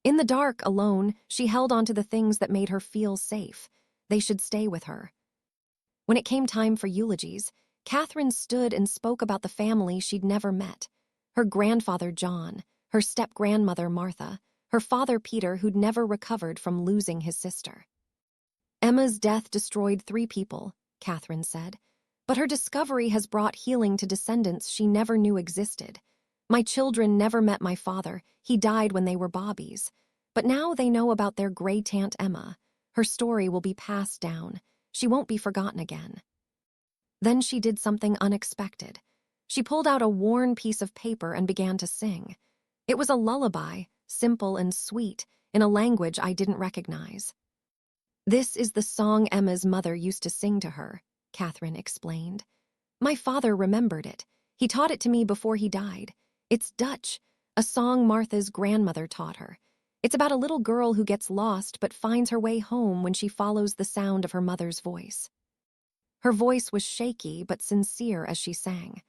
In the dark, alone, she held on to the things that made her feel safe. They should stay with her. When it came time for eulogies, Catherine stood and spoke about the family she'd never met. Her grandfather, John, her step-grandmother, Martha, her father, Peter, who'd never recovered from losing his sister. Emma's death destroyed 3 people, Catherine said, but her discovery has brought healing to descendants she never knew existed. My children never met my father. He died when they were bobbies. But now they know about their great aunt Emma. Her story will be passed down. She won't be forgotten again. Then she did something unexpected. She pulled out a worn piece of paper and began to sing. It was a lullaby, simple and sweet, in a language I didn't recognize. This is the song Emma's mother used to sing to her, Catherine explained. My father remembered it. He taught it to me before he died. It's Dutch, a song Martha's grandmother taught her. It's about a little girl who gets lost but finds her way home when she follows the sound of her mother's voice. Her voice was shaky but sincere as she sang.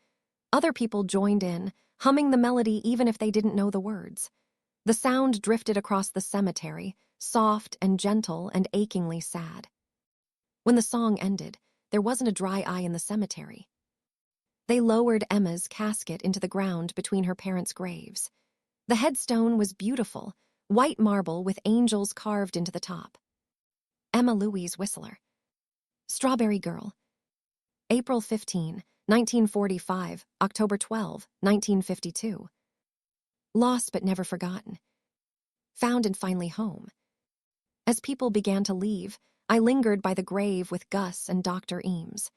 Other people joined in, humming the melody even if they didn't know the words. The sound drifted across the cemetery, soft and gentle and achingly sad. When the song ended, there wasn't a dry eye in the cemetery. They lowered Emma's casket into the ground between her parents' graves. The headstone was beautiful, white marble with angels carved into the top. Emma Louise Whistler. Strawberry Girl. April 15, 1945, October 12, 1952. Lost but never forgotten. Found and finally home. As people began to leave, I lingered by the grave with Gus and Dr. Eames.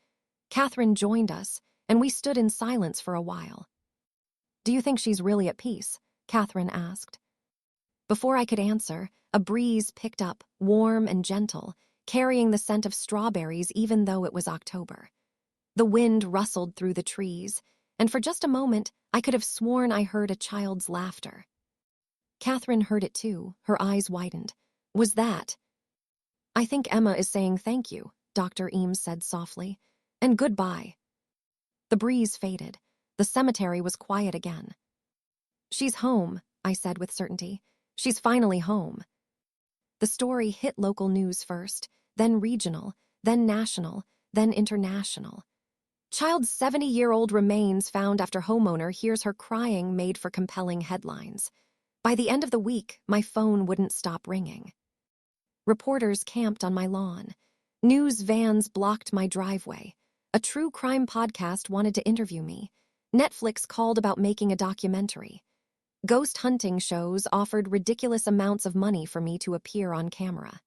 Catherine joined us, and we stood in silence for a while. Do you think she's really at peace? Catherine asked. Before I could answer, a breeze picked up, warm and gentle, carrying the scent of strawberries even though it was October. The wind rustled through the trees, and for just a moment, I could have sworn I heard a child's laughter. Catherine heard it too, her eyes widened. Was that? I think Emma is saying thank you, Dr. Eames said softly, and goodbye. The breeze faded. The cemetery was quiet again. She's home, I said with certainty. She's finally home. The story hit local news first, then regional, then national, then international. Child's 70-year-old remains found after homeowner hears her crying made for compelling headlines. By the end of the week, my phone wouldn't stop ringing. Reporters camped on my lawn. News vans blocked my driveway. A true crime podcast wanted to interview me. Netflix called about making a documentary. Ghost hunting shows offered ridiculous amounts of money for me to appear on camera.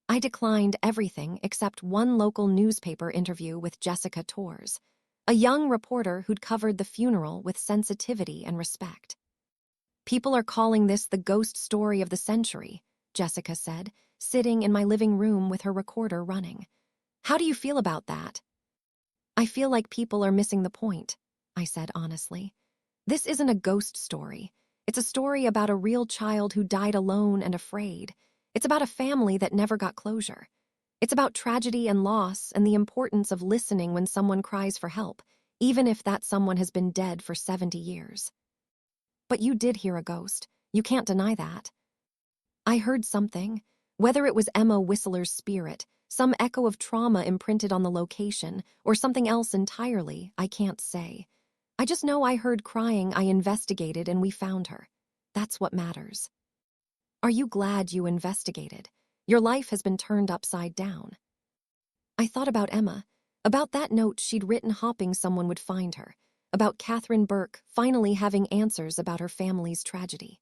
I declined everything except one local newspaper interview with Jessica Torres, a young reporter who'd covered the funeral with sensitivity and respect. "People are calling this the ghost story of the century," Jessica said, sitting in my living room with her recorder running. "How do you feel about that?" "I feel like people are missing the point," I said honestly. "This isn't a ghost story. It's a story about a real child who died alone and afraid. It's about a family that never got closure. It's about tragedy and loss and the importance of listening when someone cries for help, even if that someone has been dead for 70 years. But you did hear a ghost. You can't deny that." "I heard something. Whether it was Emma Whistler's spirit, some echo of trauma imprinted on the location, or something else entirely, I can't say. I just know I heard crying, I investigated, and we found her. That's what matters." "Are you glad you investigated? Your life has been turned upside down." I thought about Emma, about that note she'd written hoping someone would find her, about Catherine Burke finally having answers about her family's tragedy.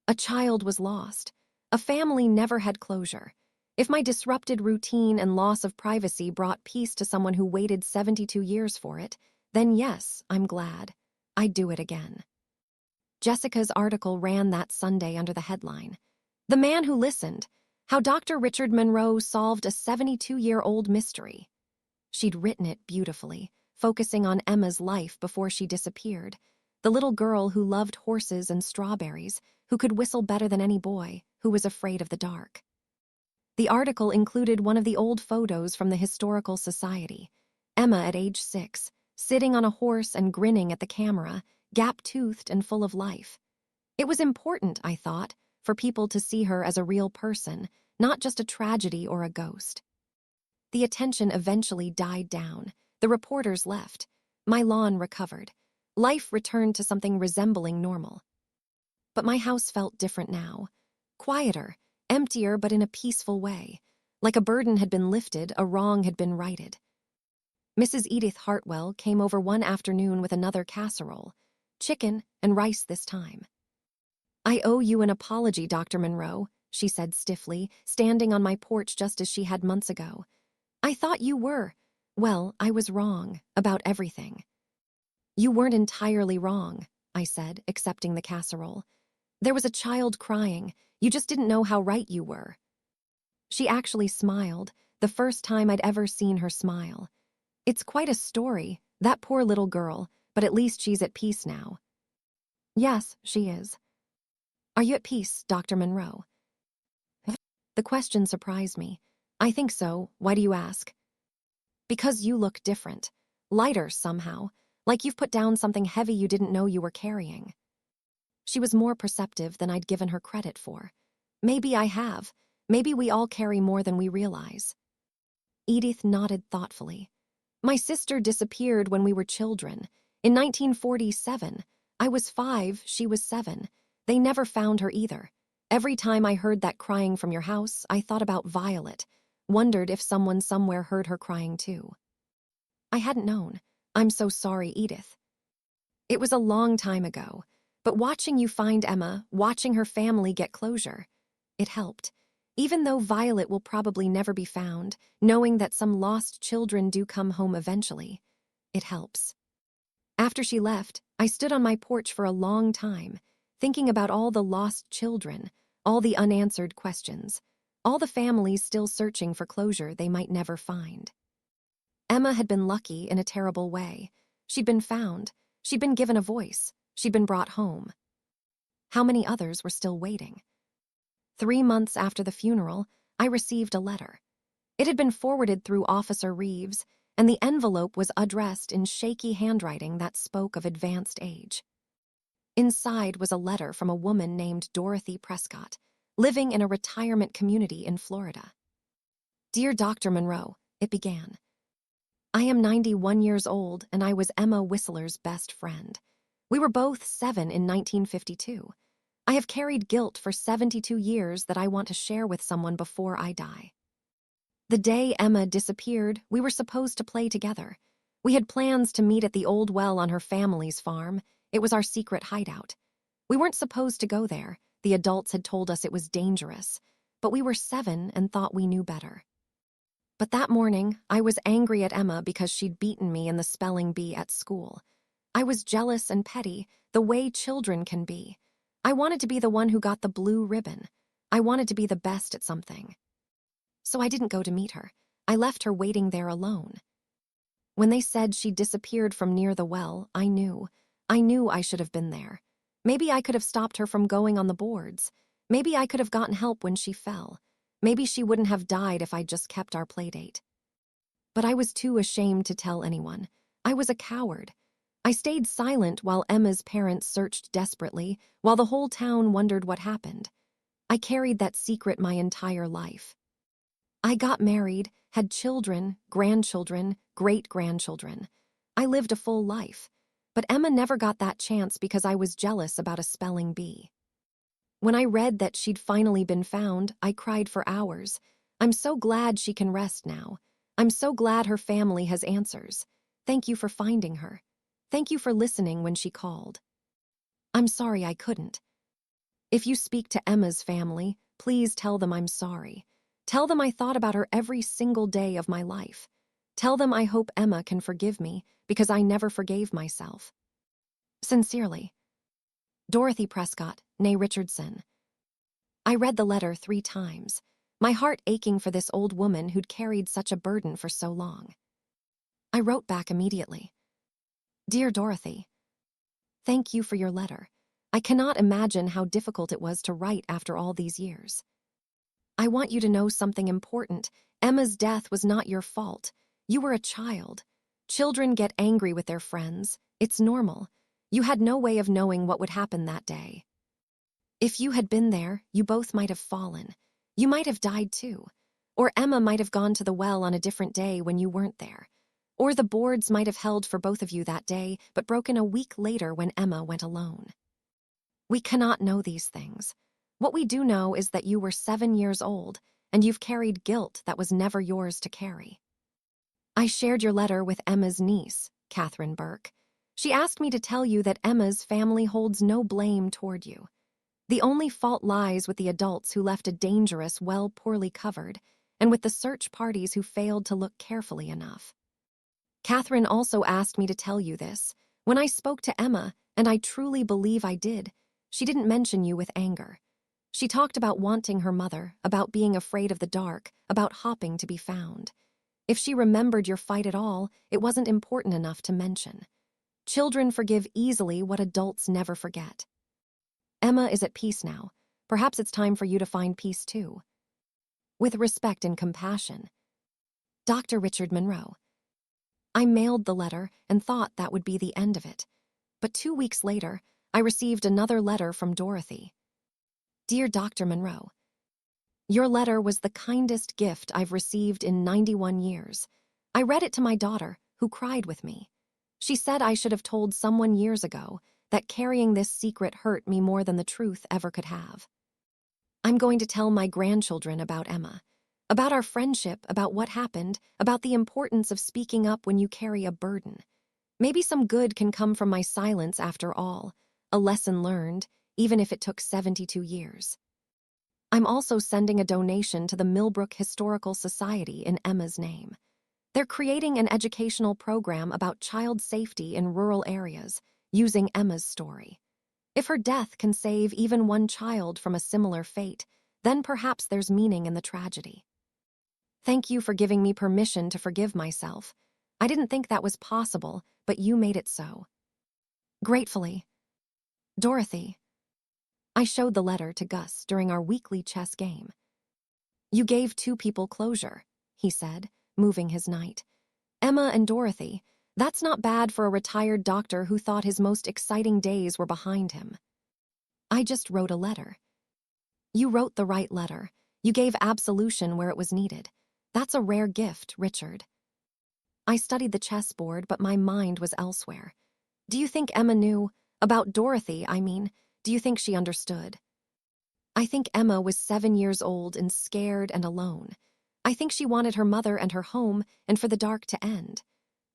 A child was lost. A family never had closure. If my disrupted routine and loss of privacy brought peace to someone who waited 72 years for it, then yes, I'm glad. I'd do it again. Jessica's article ran that Sunday under the headline, "The Man Who Listened: How Dr. Richard Monroe Solved a 72-Year-Old Mystery." She'd written it beautifully, focusing on Emma's life before she disappeared, the little girl who loved horses and strawberries, who could whistle better than any boy, who was afraid of the dark. The article included one of the old photos from the Historical Society. Emma at age 6, sitting on a horse and grinning at the camera, gap-toothed and full of life. It was important, I thought, for people to see her as a real person, not just a tragedy or a ghost. The attention eventually died down. The reporters left. My lawn recovered. Life returned to something resembling normal. But my house felt different now. Quieter, emptier, but in a peaceful way. Like a burden had been lifted, a wrong had been righted. Mrs. Edith Hartwell came over one afternoon with another casserole. Chicken and rice this time. "I owe you an apology, Dr. Monroe," she said stiffly, standing on my porch just as she had months ago. "I thought you were. Well, I was wrong about everything." "You weren't entirely wrong," I said, accepting the casserole. "There was a child crying. You just didn't know how right you were." She actually smiled, the first time I'd ever seen her smile. "It's quite a story, that poor little girl, but at least she's at peace now." "Yes, she is." "Are you at peace, Dr. Monroe?" The question surprised me. "I think so. Why do you ask?" "Because you look different. Lighter, somehow. Like you've put down something heavy you didn't know you were carrying." She was more perceptive than I'd given her credit for. Maybe I have. Maybe we all carry more than we realize. Edith nodded thoughtfully. "My sister disappeared when we were children. In 1947. I was 5, she was 7. They never found her either. Every time I heard that crying from your house, I thought about Violet. Wondered if someone somewhere heard her crying too." I hadn't known. "I'm so sorry, Edith." "It was a long time ago. But watching you find Emma, watching her family get closure, it helped. Even though Violet will probably never be found, knowing that some lost children do come home eventually, it helps." After she left, I stood on my porch for a long time, thinking about all the lost children, all the unanswered questions, all the families still searching for closure they might never find. Emma had been lucky in a terrible way. She'd been found. She'd been given a voice. She'd been brought home. How many others were still waiting? 3 months after the funeral, I received a letter. It had been forwarded through Officer Reeves, and the envelope was addressed in shaky handwriting that spoke of advanced age. Inside was a letter from a woman named Dorothy Prescott, living in a retirement community in Florida. "Dear Dr. Monroe," it began. "I am 91 years old, and I was Emma Whistler's best friend. We were both 7 in 1952. I have carried guilt for 72 years that I want to share with someone before I die. The day Emma disappeared, we were supposed to play together. We had plans to meet at the old well on her family's farm. It was our secret hideout. We weren't supposed to go there. The adults had told us it was dangerous, but we were 7 and thought we knew better. But that morning, I was angry at Emma because she'd beaten me in the spelling bee at school. I was jealous and petty, the way children can be. I wanted to be the one who got the blue ribbon. I wanted to be the best at something. So I didn't go to meet her. I left her waiting there alone. When they said she disappeared from near the well, I knew. I knew I should have been there. Maybe I could have stopped her from going on the boards. Maybe I could have gotten help when she fell. Maybe she wouldn't have died if I'd just kept our playdate. But I was too ashamed to tell anyone. I was a coward. I stayed silent while Emma's parents searched desperately, while the whole town wondered what happened. I carried that secret my entire life. I got married, had children, grandchildren, great-grandchildren. I lived a full life. But Emma never got that chance because I was jealous about a spelling bee. When I read that she'd finally been found, I cried for hours. I'm so glad she can rest now. I'm so glad her family has answers. Thank you for finding her. Thank you for listening when she called. I'm sorry I couldn't. If you speak to Emma's family, please tell them I'm sorry. Tell them I thought about her every single day of my life. Tell them I hope Emma can forgive me because I never forgave myself. Sincerely, Dorothy Prescott, née Richardson. I read the letter 3 times, my heart aching for this old woman who'd carried such a burden for so long. I wrote back immediately. Dear Dorothy, thank you for your letter. I cannot imagine how difficult it was to write after all these years. I want you to know something important. Emma's death was not your fault. You were a child. Children get angry with their friends. It's normal. You had no way of knowing what would happen that day. If you had been there, you both might have fallen. You might have died too. Or Emma might have gone to the well on a different day when you weren't there. Or the boards might have held for both of you that day, but broken a week later when Emma went alone. We cannot know these things. What we do know is that you were 7 years old, and you've carried guilt that was never yours to carry. I shared your letter with Emma's niece, Catherine Burke. She asked me to tell you that Emma's family holds no blame toward you. The only fault lies with the adults who left a dangerous well poorly covered, and with the search parties who failed to look carefully enough. Catherine also asked me to tell you this. When I spoke to Emma, and I truly believe I did, she didn't mention you with anger. She talked about wanting her mother, about being afraid of the dark, about hopping to be found. If she remembered your fight at all, it wasn't important enough to mention. Children forgive easily what adults never forget. Emma is at peace now. Perhaps it's time for you to find peace too. With respect and compassion. Dr. Richard Monroe. I mailed the letter and thought that would be the end of it. But 2 weeks later, I received another letter from Dorothy. Dear Dr. Monroe, your letter was the kindest gift I've received in 91 years. I read it to my daughter, who cried with me. She said I should have told someone years ago that carrying this secret hurt me more than the truth ever could have. I'm going to tell my grandchildren about Emma, about our friendship, about what happened, about the importance of speaking up when you carry a burden. Maybe some good can come from my silence after all, a lesson learned, even if it took 72 years. I'm also sending a donation to the Millbrook Historical Society in Emma's name. They're creating an educational program about child safety in rural areas, using Emma's story. If her death can save even one child from a similar fate, then perhaps there's meaning in the tragedy. Thank you for giving me permission to forgive myself. I didn't think that was possible, but you made it so. Gratefully, Dorothy. I showed the letter to Gus during our weekly chess game. You gave 2 people closure, he said, moving his knight. Emma and Dorothy. That's not bad for a retired doctor who thought his most exciting days were behind him. I just wrote a letter. You wrote the right letter. You gave absolution where it was needed. That's a rare gift, Richard. I studied the chessboard, but my mind was elsewhere. Do you think Emma knew? About Dorothy, I mean. Do you think she understood? I think Emma was 7 years old and scared and alone. I think she wanted her mother and her home and for the dark to end.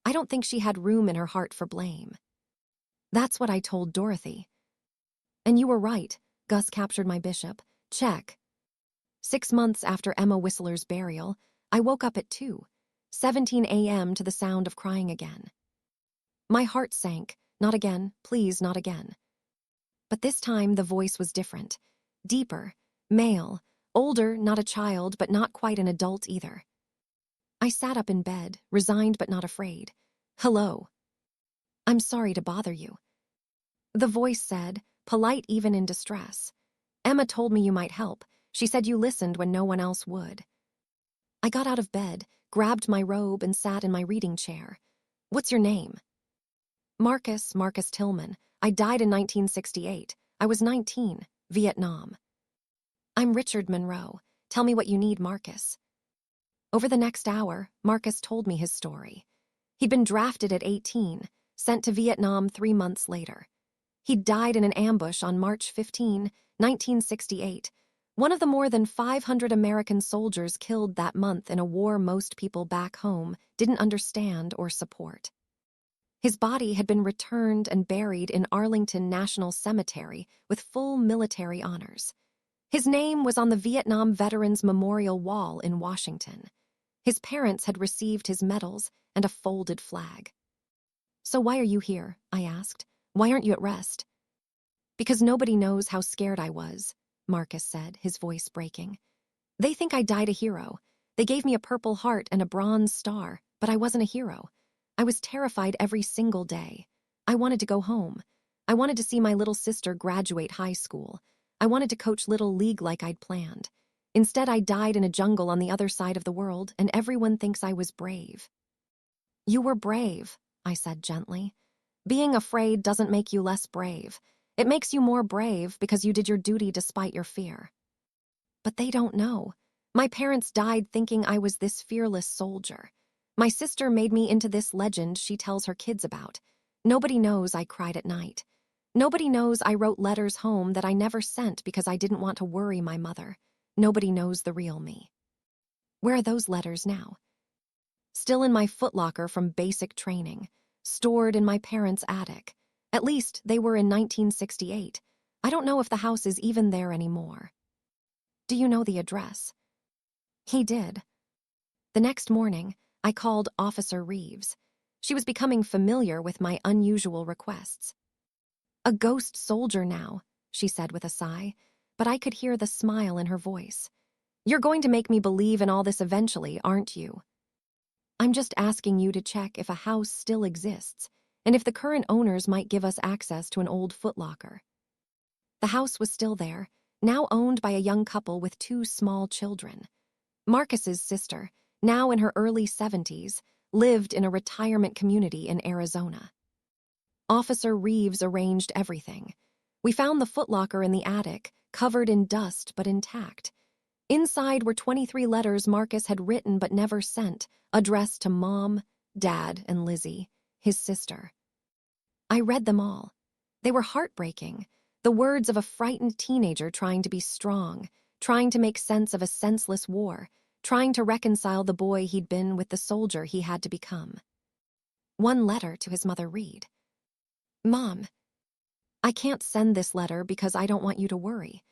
I don't think she had room in her heart for blame. That's what I told Dorothy. And you were right. Gus captured my bishop. Check. 6 months after Emma Whistler's burial, I woke up at 2:17 a.m. to the sound of crying again. My heart sank. Not again, please, not again. But this time the voice was different. Deeper, male, older, not a child, but not quite an adult either. I sat up in bed, resigned but not afraid. Hello. I'm sorry to bother you. The voice said, polite even in distress. Emma told me you might help. She said you listened when no one else would. I got out of bed, grabbed my robe, and sat in my reading chair. What's your name? Marcus Tillman. I died in 1968. I was 19, Vietnam. I'm Richard Monroe. Tell me what you need, Marcus. Over the next hour, Marcus told me his story. He'd been drafted at 18, sent to Vietnam 3 months later. He'd died in an ambush on March 15, 1968, one of the more than 500 American soldiers killed that month in a war most people back home didn't understand or support. His body had been returned and buried in Arlington National Cemetery with full military honors. His name was on the Vietnam Veterans Memorial Wall in Washington. His parents had received his medals and a folded flag. So why are you here? I asked. Why aren't you at rest? Because nobody knows how scared I was, Marcus said, his voice breaking. They think I died a hero. They gave me a Purple Heart and a Bronze Star, but I wasn't a hero. I was terrified every single day. I wanted to go home. I wanted to see my little sister graduate high school. I wanted to coach Little League like I'd planned. Instead, I died in a jungle on the other side of the world, and everyone thinks I was brave. You were brave, I said gently. Being afraid doesn't make you less brave. It makes you more brave because you did your duty despite your fear. But they don't know. My parents died thinking I was this fearless soldier. My sister made me into this legend she tells her kids about. Nobody knows I cried at night. Nobody knows I wrote letters home that I never sent because I didn't want to worry my mother. Nobody knows the real me. Where are those letters now? Still in my footlocker from basic training, stored in my parents' attic. At least they were in 1968. I don't know if the house is even there anymore. Do you know the address? He did. The next morning, I called Officer Reeves. She was becoming familiar with my unusual requests. A ghost soldier now, she said with a sigh, but I could hear the smile in her voice. You're going to make me believe in all this eventually, aren't you? I'm just asking you to check if a house still exists, and if the current owners might give us access to an old footlocker. The house was still there, now owned by a young couple with 2 small children. Marcus's sister, now in her early 70s, lived in a retirement community in Arizona. Officer Reeves arranged everything. We found the footlocker in the attic, covered in dust but intact. Inside were 23 letters Marcus had written but never sent, addressed to Mom, Dad, and Lizzie, his sister. I read them all. They were heartbreaking, the words of a frightened teenager trying to be strong, trying to make sense of a senseless war, trying to reconcile the boy he'd been with the soldier he had to become. One letter to his mother read, Mom, I can't send this letter because I don't want you to worry,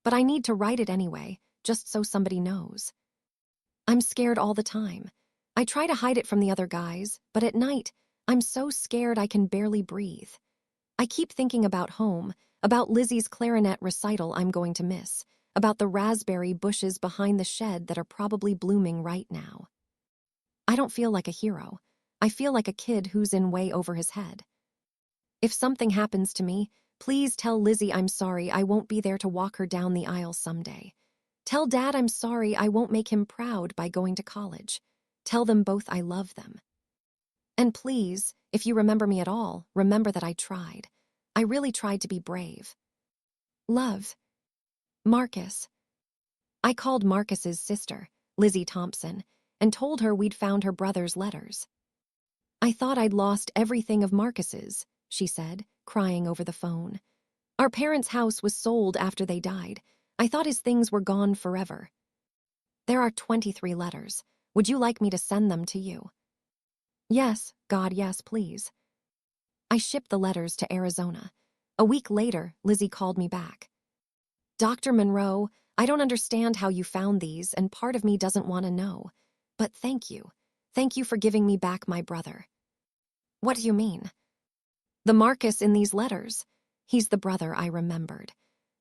but I need to write it anyway, just so somebody knows. I'm scared all the time. I try to hide it from the other guys, but at night, I'm so scared I can barely breathe. I keep thinking about home, about Lizzie's clarinet recital I'm going to miss, about the raspberry bushes behind the shed that are probably blooming right now. I don't feel like a hero. I feel like a kid who's in way over his head. If something happens to me, please tell Lizzie I'm sorry I won't be there to walk her down the aisle someday. Tell Dad I'm sorry I won't make him proud by going to college. Tell them both I love them. And please, if you remember me at all, remember that I tried. I really tried to be brave. Love. Marcus. I called Marcus's sister, Lizzie Thompson, and told her we'd found her brother's letters. I thought I'd lost everything of Marcus's, she said, crying over the phone. Our parents' house was sold after they died. I thought his things were gone forever. There are 23 letters. Would you like me to send them to you? Yes, God, yes, please. I shipped the letters to Arizona. A week later, Lizzie called me back. Dr. Monroe, I don't understand how you found these, and part of me doesn't want to know. But thank you. Thank you for giving me back my brother. What do you mean? The Marcus in these letters. He's the brother I remembered.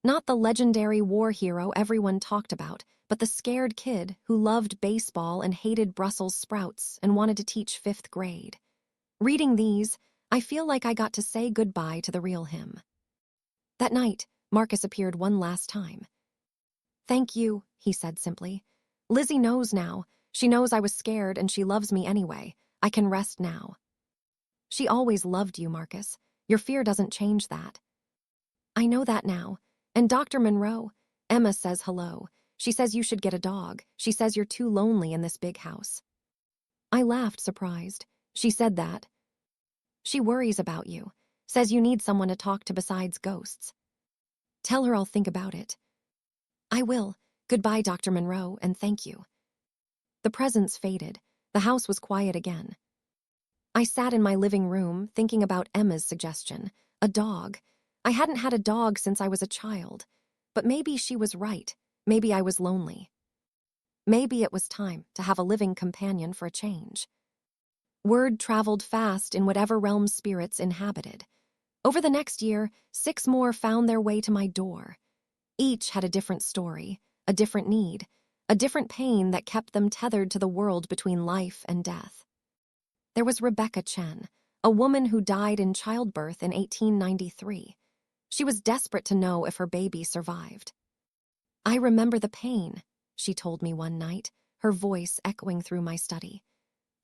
Not the legendary war hero everyone talked about, but the scared kid who loved baseball and hated Brussels sprouts and wanted to teach 5th grade. Reading these, I feel like I got to say goodbye to the real him. That night, Marcus appeared one last time. Thank you, he said simply. Lizzie knows now. She knows I was scared and she loves me anyway. I can rest now. She always loved you, Marcus. Your fear doesn't change that. I know that now. And Dr. Monroe, Emma says hello. She says you should get a dog. She says you're too lonely in this big house. I laughed, surprised. She said that. She worries about you. Says you need someone to talk to besides ghosts. Tell her I'll think about it. I will. Goodbye, Dr. Monroe, and thank you. The presents faded. The house was quiet again. I sat in my living room thinking about Emma's suggestion. A dog. I hadn't had a dog since I was a child. But maybe she was right. Maybe I was lonely. Maybe it was time to have a living companion for a change. Word traveled fast in whatever realm spirits inhabited. Over the next year, 6 more found their way to my door. Each had a different story, a different need, a different pain that kept them tethered to the world between life and death. There was Rebecca Chen, a woman who died in childbirth in 1893. She was desperate to know if her baby survived. I remember the pain, she told me one night, her voice echoing through my study.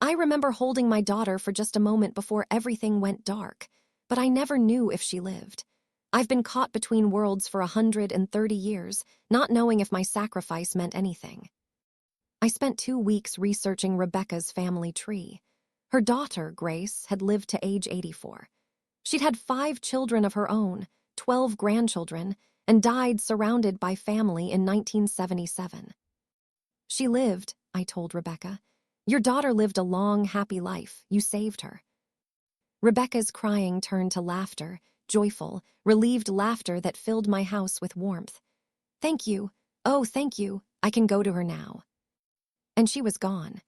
I remember holding my daughter for just a moment before everything went dark, but I never knew if she lived. I've been caught between worlds for 130 years, not knowing if my sacrifice meant anything. I spent 2 weeks researching Rebecca's family tree. Her daughter, Grace, had lived to age 84. She'd had 5 children of her own, 12 grandchildren, and died surrounded by family in 1977. She lived, I told Rebecca. Your daughter lived a long, happy life. You saved her. Rebecca's crying turned to laughter, joyful, relieved laughter that filled my house with warmth. Thank you. Oh, thank you. I can go to her now. And she was gone.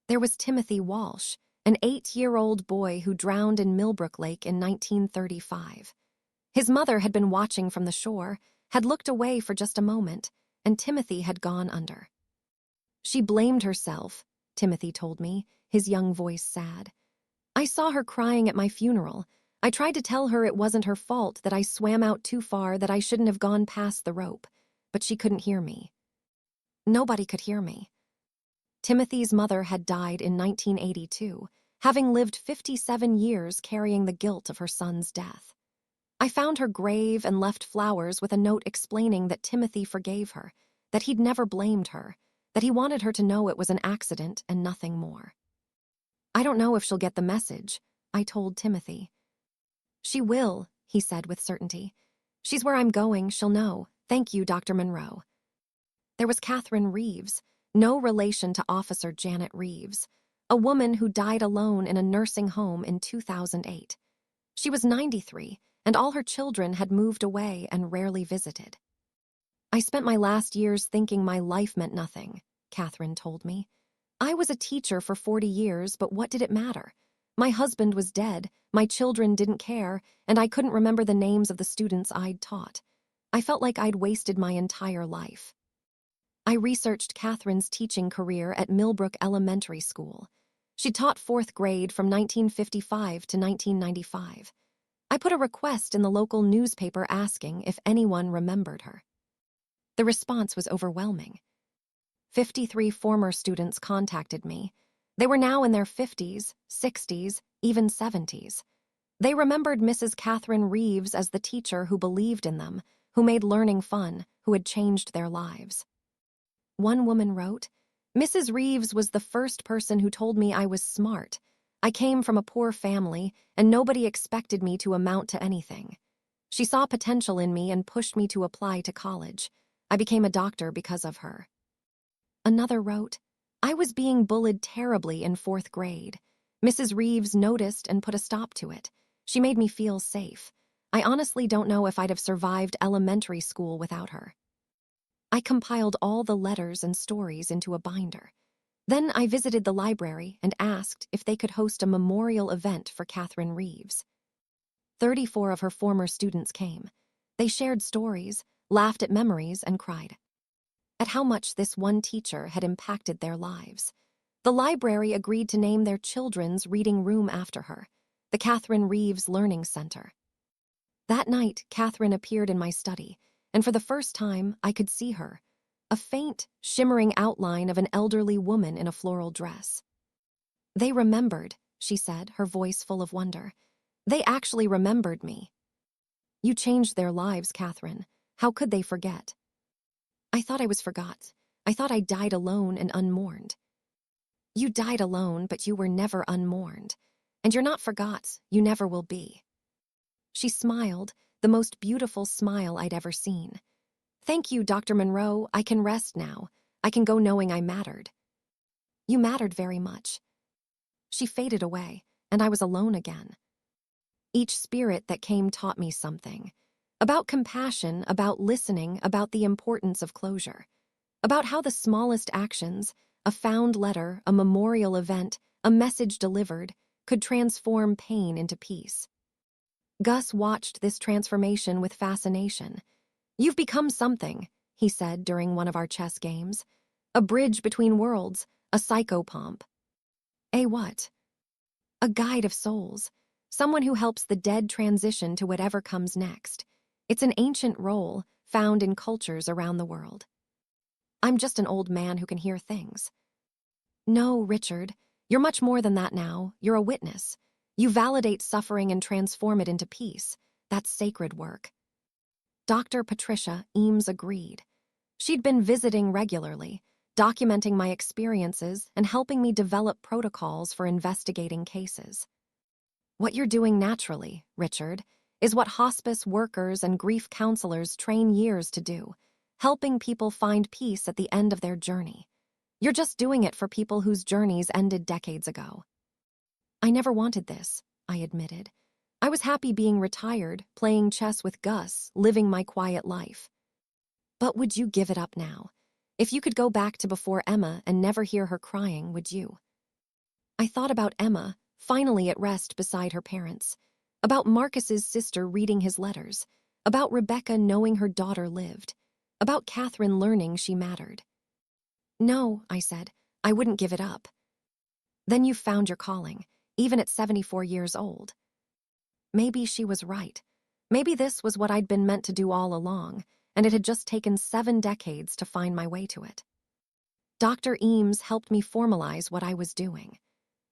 There was Timothy Walsh, an 8-year-old boy who drowned in Millbrook Lake in 1935. His mother had been watching from the shore, had looked away for just a moment, and Timothy had gone under. She blamed herself, Timothy told me, his young voice sad. I saw her crying at my funeral. I tried to tell her it wasn't her fault, that I swam out too far, that I shouldn't have gone past the rope, but she couldn't hear me. Nobody could hear me. Timothy's mother had died in 1982, having lived 57 years carrying the guilt of her son's death. I found her grave and left flowers with a note explaining that Timothy forgave her, that he'd never blamed her, that he wanted her to know it was an accident and nothing more. I don't know if she'll get the message, I told Timothy. She will, he said with certainty. She's where I'm going, she'll know. Thank you, Dr. Monroe. There was Catherine Reeves, no relation to Officer Janet Reeves, a woman who died alone in a nursing home in 2008. She was 93, and all her children had moved away and rarely visited. I spent my last years thinking my life meant nothing, Catherine told me. I was a teacher for 40 years, but what did it matter? My husband was dead, my children didn't care, and I couldn't remember the names of the students I'd taught. I felt like I'd wasted my entire life. I researched Catherine's teaching career at Millbrook Elementary School. She taught 4th grade from 1955 to 1995. I put a request in the local newspaper asking if anyone remembered her. The response was overwhelming. 53 former students contacted me. They were now in their 50s, 60s, even 70s. They remembered Mrs. Catherine Reeves as the teacher who believed in them, who made learning fun, who had changed their lives. One woman wrote, Mrs. Reeves was the first person who told me I was smart. I came from a poor family, and nobody expected me to amount to anything. She saw potential in me and pushed me to apply to college. I became a doctor because of her. Another wrote, I was being bullied terribly in 4th grade. Mrs. Reeves noticed and put a stop to it. She made me feel safe. I honestly don't know if I'd have survived elementary school without her. I compiled all the letters and stories into a binder. Then I visited the library and asked if they could host a memorial event for Catherine Reeves. 34 of her former students came. They shared stories, laughed at memories, and cried at how much this one teacher had impacted their lives. The library agreed to name their children's reading room after her, the Catherine Reeves Learning Center. That night, Catherine appeared in my study, and for the first time, I could see her, a faint, shimmering outline of an elderly woman in a floral dress. They remembered, she said, her voice full of wonder. They actually remembered me. You changed their lives, Catherine. How could they forget? I thought I was forgot. I thought I died alone and unmourned. You died alone, but you were never unmourned. And you're not forgot. You never will be. She smiled, the most beautiful smile I'd ever seen. Thank you, Dr. Monroe. I can rest now. I can go knowing I mattered. You mattered very much. She faded away, and I was alone again. Each spirit that came taught me something. About compassion, about listening, about the importance of closure. About how the smallest actions, a found letter, a memorial event, a message delivered, could transform pain into peace. Gus watched this transformation with fascination. You've become something, he said during one of our chess games. A bridge between worlds, a psychopomp. A what? A guide of souls. Someone who helps the dead transition to whatever comes next. It's an ancient role found in cultures around the world. I'm just an old man who can hear things. No, Richard, you're much more than that now. You're a witness. You validate suffering and transform it into peace. That's sacred work. Dr. Patricia Eames agreed. She'd been visiting regularly, documenting my experiences and helping me develop protocols for investigating cases. What you're doing naturally, Richard, is what hospice workers and grief counselors train years to do, helping people find peace at the end of their journey. You're just doing it for people whose journeys ended decades ago. I never wanted this, I admitted. I was happy being retired, playing chess with Gus, living my quiet life. But would you give it up now? If you could go back to before Emma and never hear her crying, would you? I thought about Emma, finally at rest beside her parents, about Marcus's sister reading his letters, about Rebecca knowing her daughter lived, about Catherine learning she mattered. No, I said, I wouldn't give it up. Then you've found your calling, even at 74 years old. Maybe she was right. Maybe this was what I'd been meant to do all along, and it had just taken 7 decades to find my way to it. Dr. Eames helped me formalize what I was doing.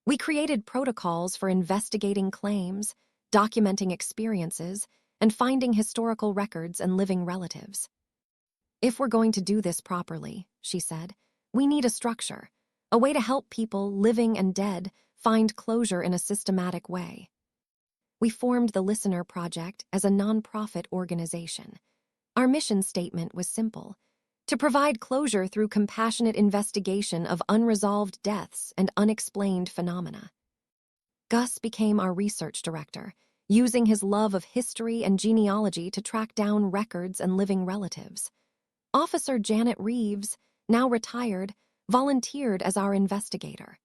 We created protocols for investigating claims, documenting experiences, and finding historical records and living relatives. If we're going to do this properly, she said, we need a structure, a way to help people, living and dead, find closure in a systematic way. We formed the Listener Project as a nonprofit organization. Our mission statement was simple: to provide closure through compassionate investigation of unresolved deaths and unexplained phenomena. Gus became our research director, using his love of history and genealogy to track down records and living relatives. Officer Janet Reeves, now retired, volunteered as our investigator.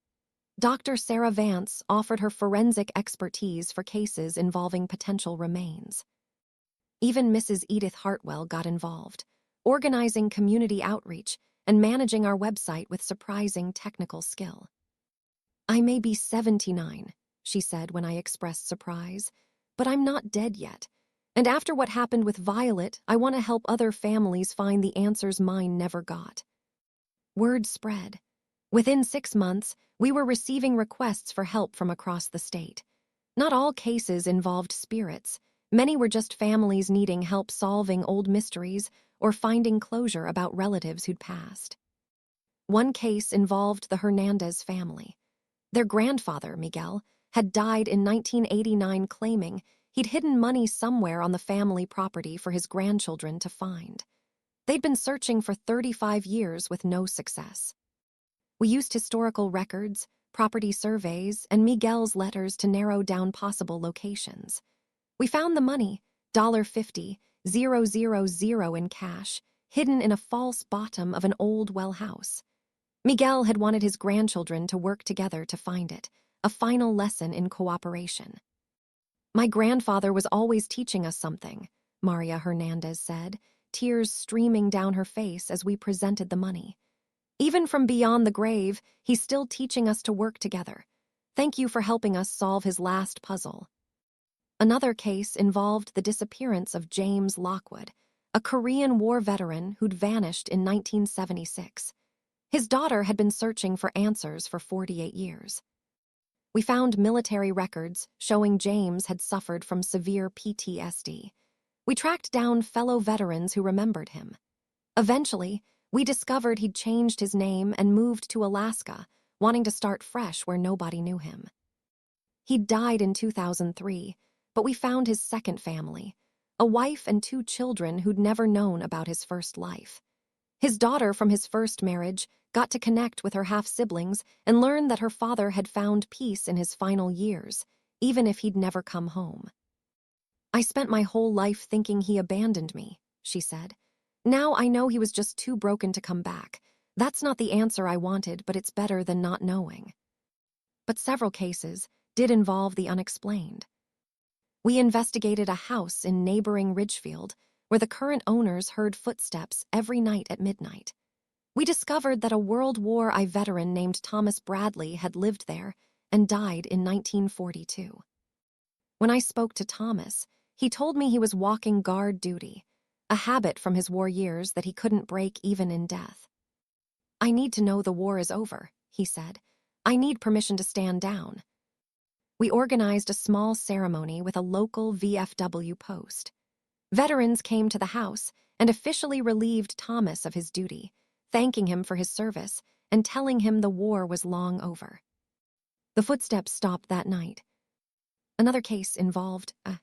Dr. Sarah Vance offered her forensic expertise for cases involving potential remains. Even Mrs. Edith Hartwell got involved, organizing community outreach and managing our website with surprising technical skill. I may be 79, she said when I expressed surprise, but I'm not dead yet. And after what happened with Violet, I want to help other families find the answers mine never got. Word spread. Within 6 months, we were receiving requests for help from across the state. Not all cases involved spirits. Many were just families needing help solving old mysteries or finding closure about relatives who'd passed. One case involved the Hernandez family. Their grandfather, Miguel, had died in 1989, claiming he'd hidden money somewhere on the family property for his grandchildren to find. They'd been searching for 35 years with no success. We used historical records, property surveys, and Miguel's letters to narrow down possible locations. We found the money, $50,000 in cash, hidden in a false bottom of an old well house. Miguel had wanted his grandchildren to work together to find it, a final lesson in cooperation. "My grandfather was always teaching us something," Maria Hernandez said, tears streaming down her face as we presented the money. "Even from beyond the grave, he's still teaching us to work together. Thank you for helping us solve his last puzzle." Another case involved the disappearance of James Lockwood, a Korean War veteran who'd vanished in 1976. His daughter had been searching for answers for 48 years. We found military records showing James had suffered from severe PTSD. We tracked down fellow veterans who remembered him. Eventually, we discovered he'd changed his name and moved to Alaska, wanting to start fresh where nobody knew him. He'd died in 2003, but we found his second family, a wife and 2 children who'd never known about his first life. His daughter from his first marriage got to connect with her half-siblings and learn that her father had found peace in his final years, even if he'd never come home. "I spent my whole life thinking he abandoned me," she said. "Now I know he was just too broken to come back. That's not the answer I wanted, but it's better than not knowing." But several cases did involve the unexplained. We investigated a house in neighboring Ridgefield where the current owners heard footsteps every night at midnight. We discovered that a World War I veteran named Thomas Bradley had lived there and died in 1942. When I spoke to Thomas, he told me he was walking guard duty, a habit from his war years that he couldn't break even in death. "I need to know the war is over," he said. "I need permission to stand down." We organized a small ceremony with a local VFW post. Veterans came to the house and officially relieved Thomas of his duty, thanking him for his service and telling him the war was long over. The footsteps stopped that night. Another case involved a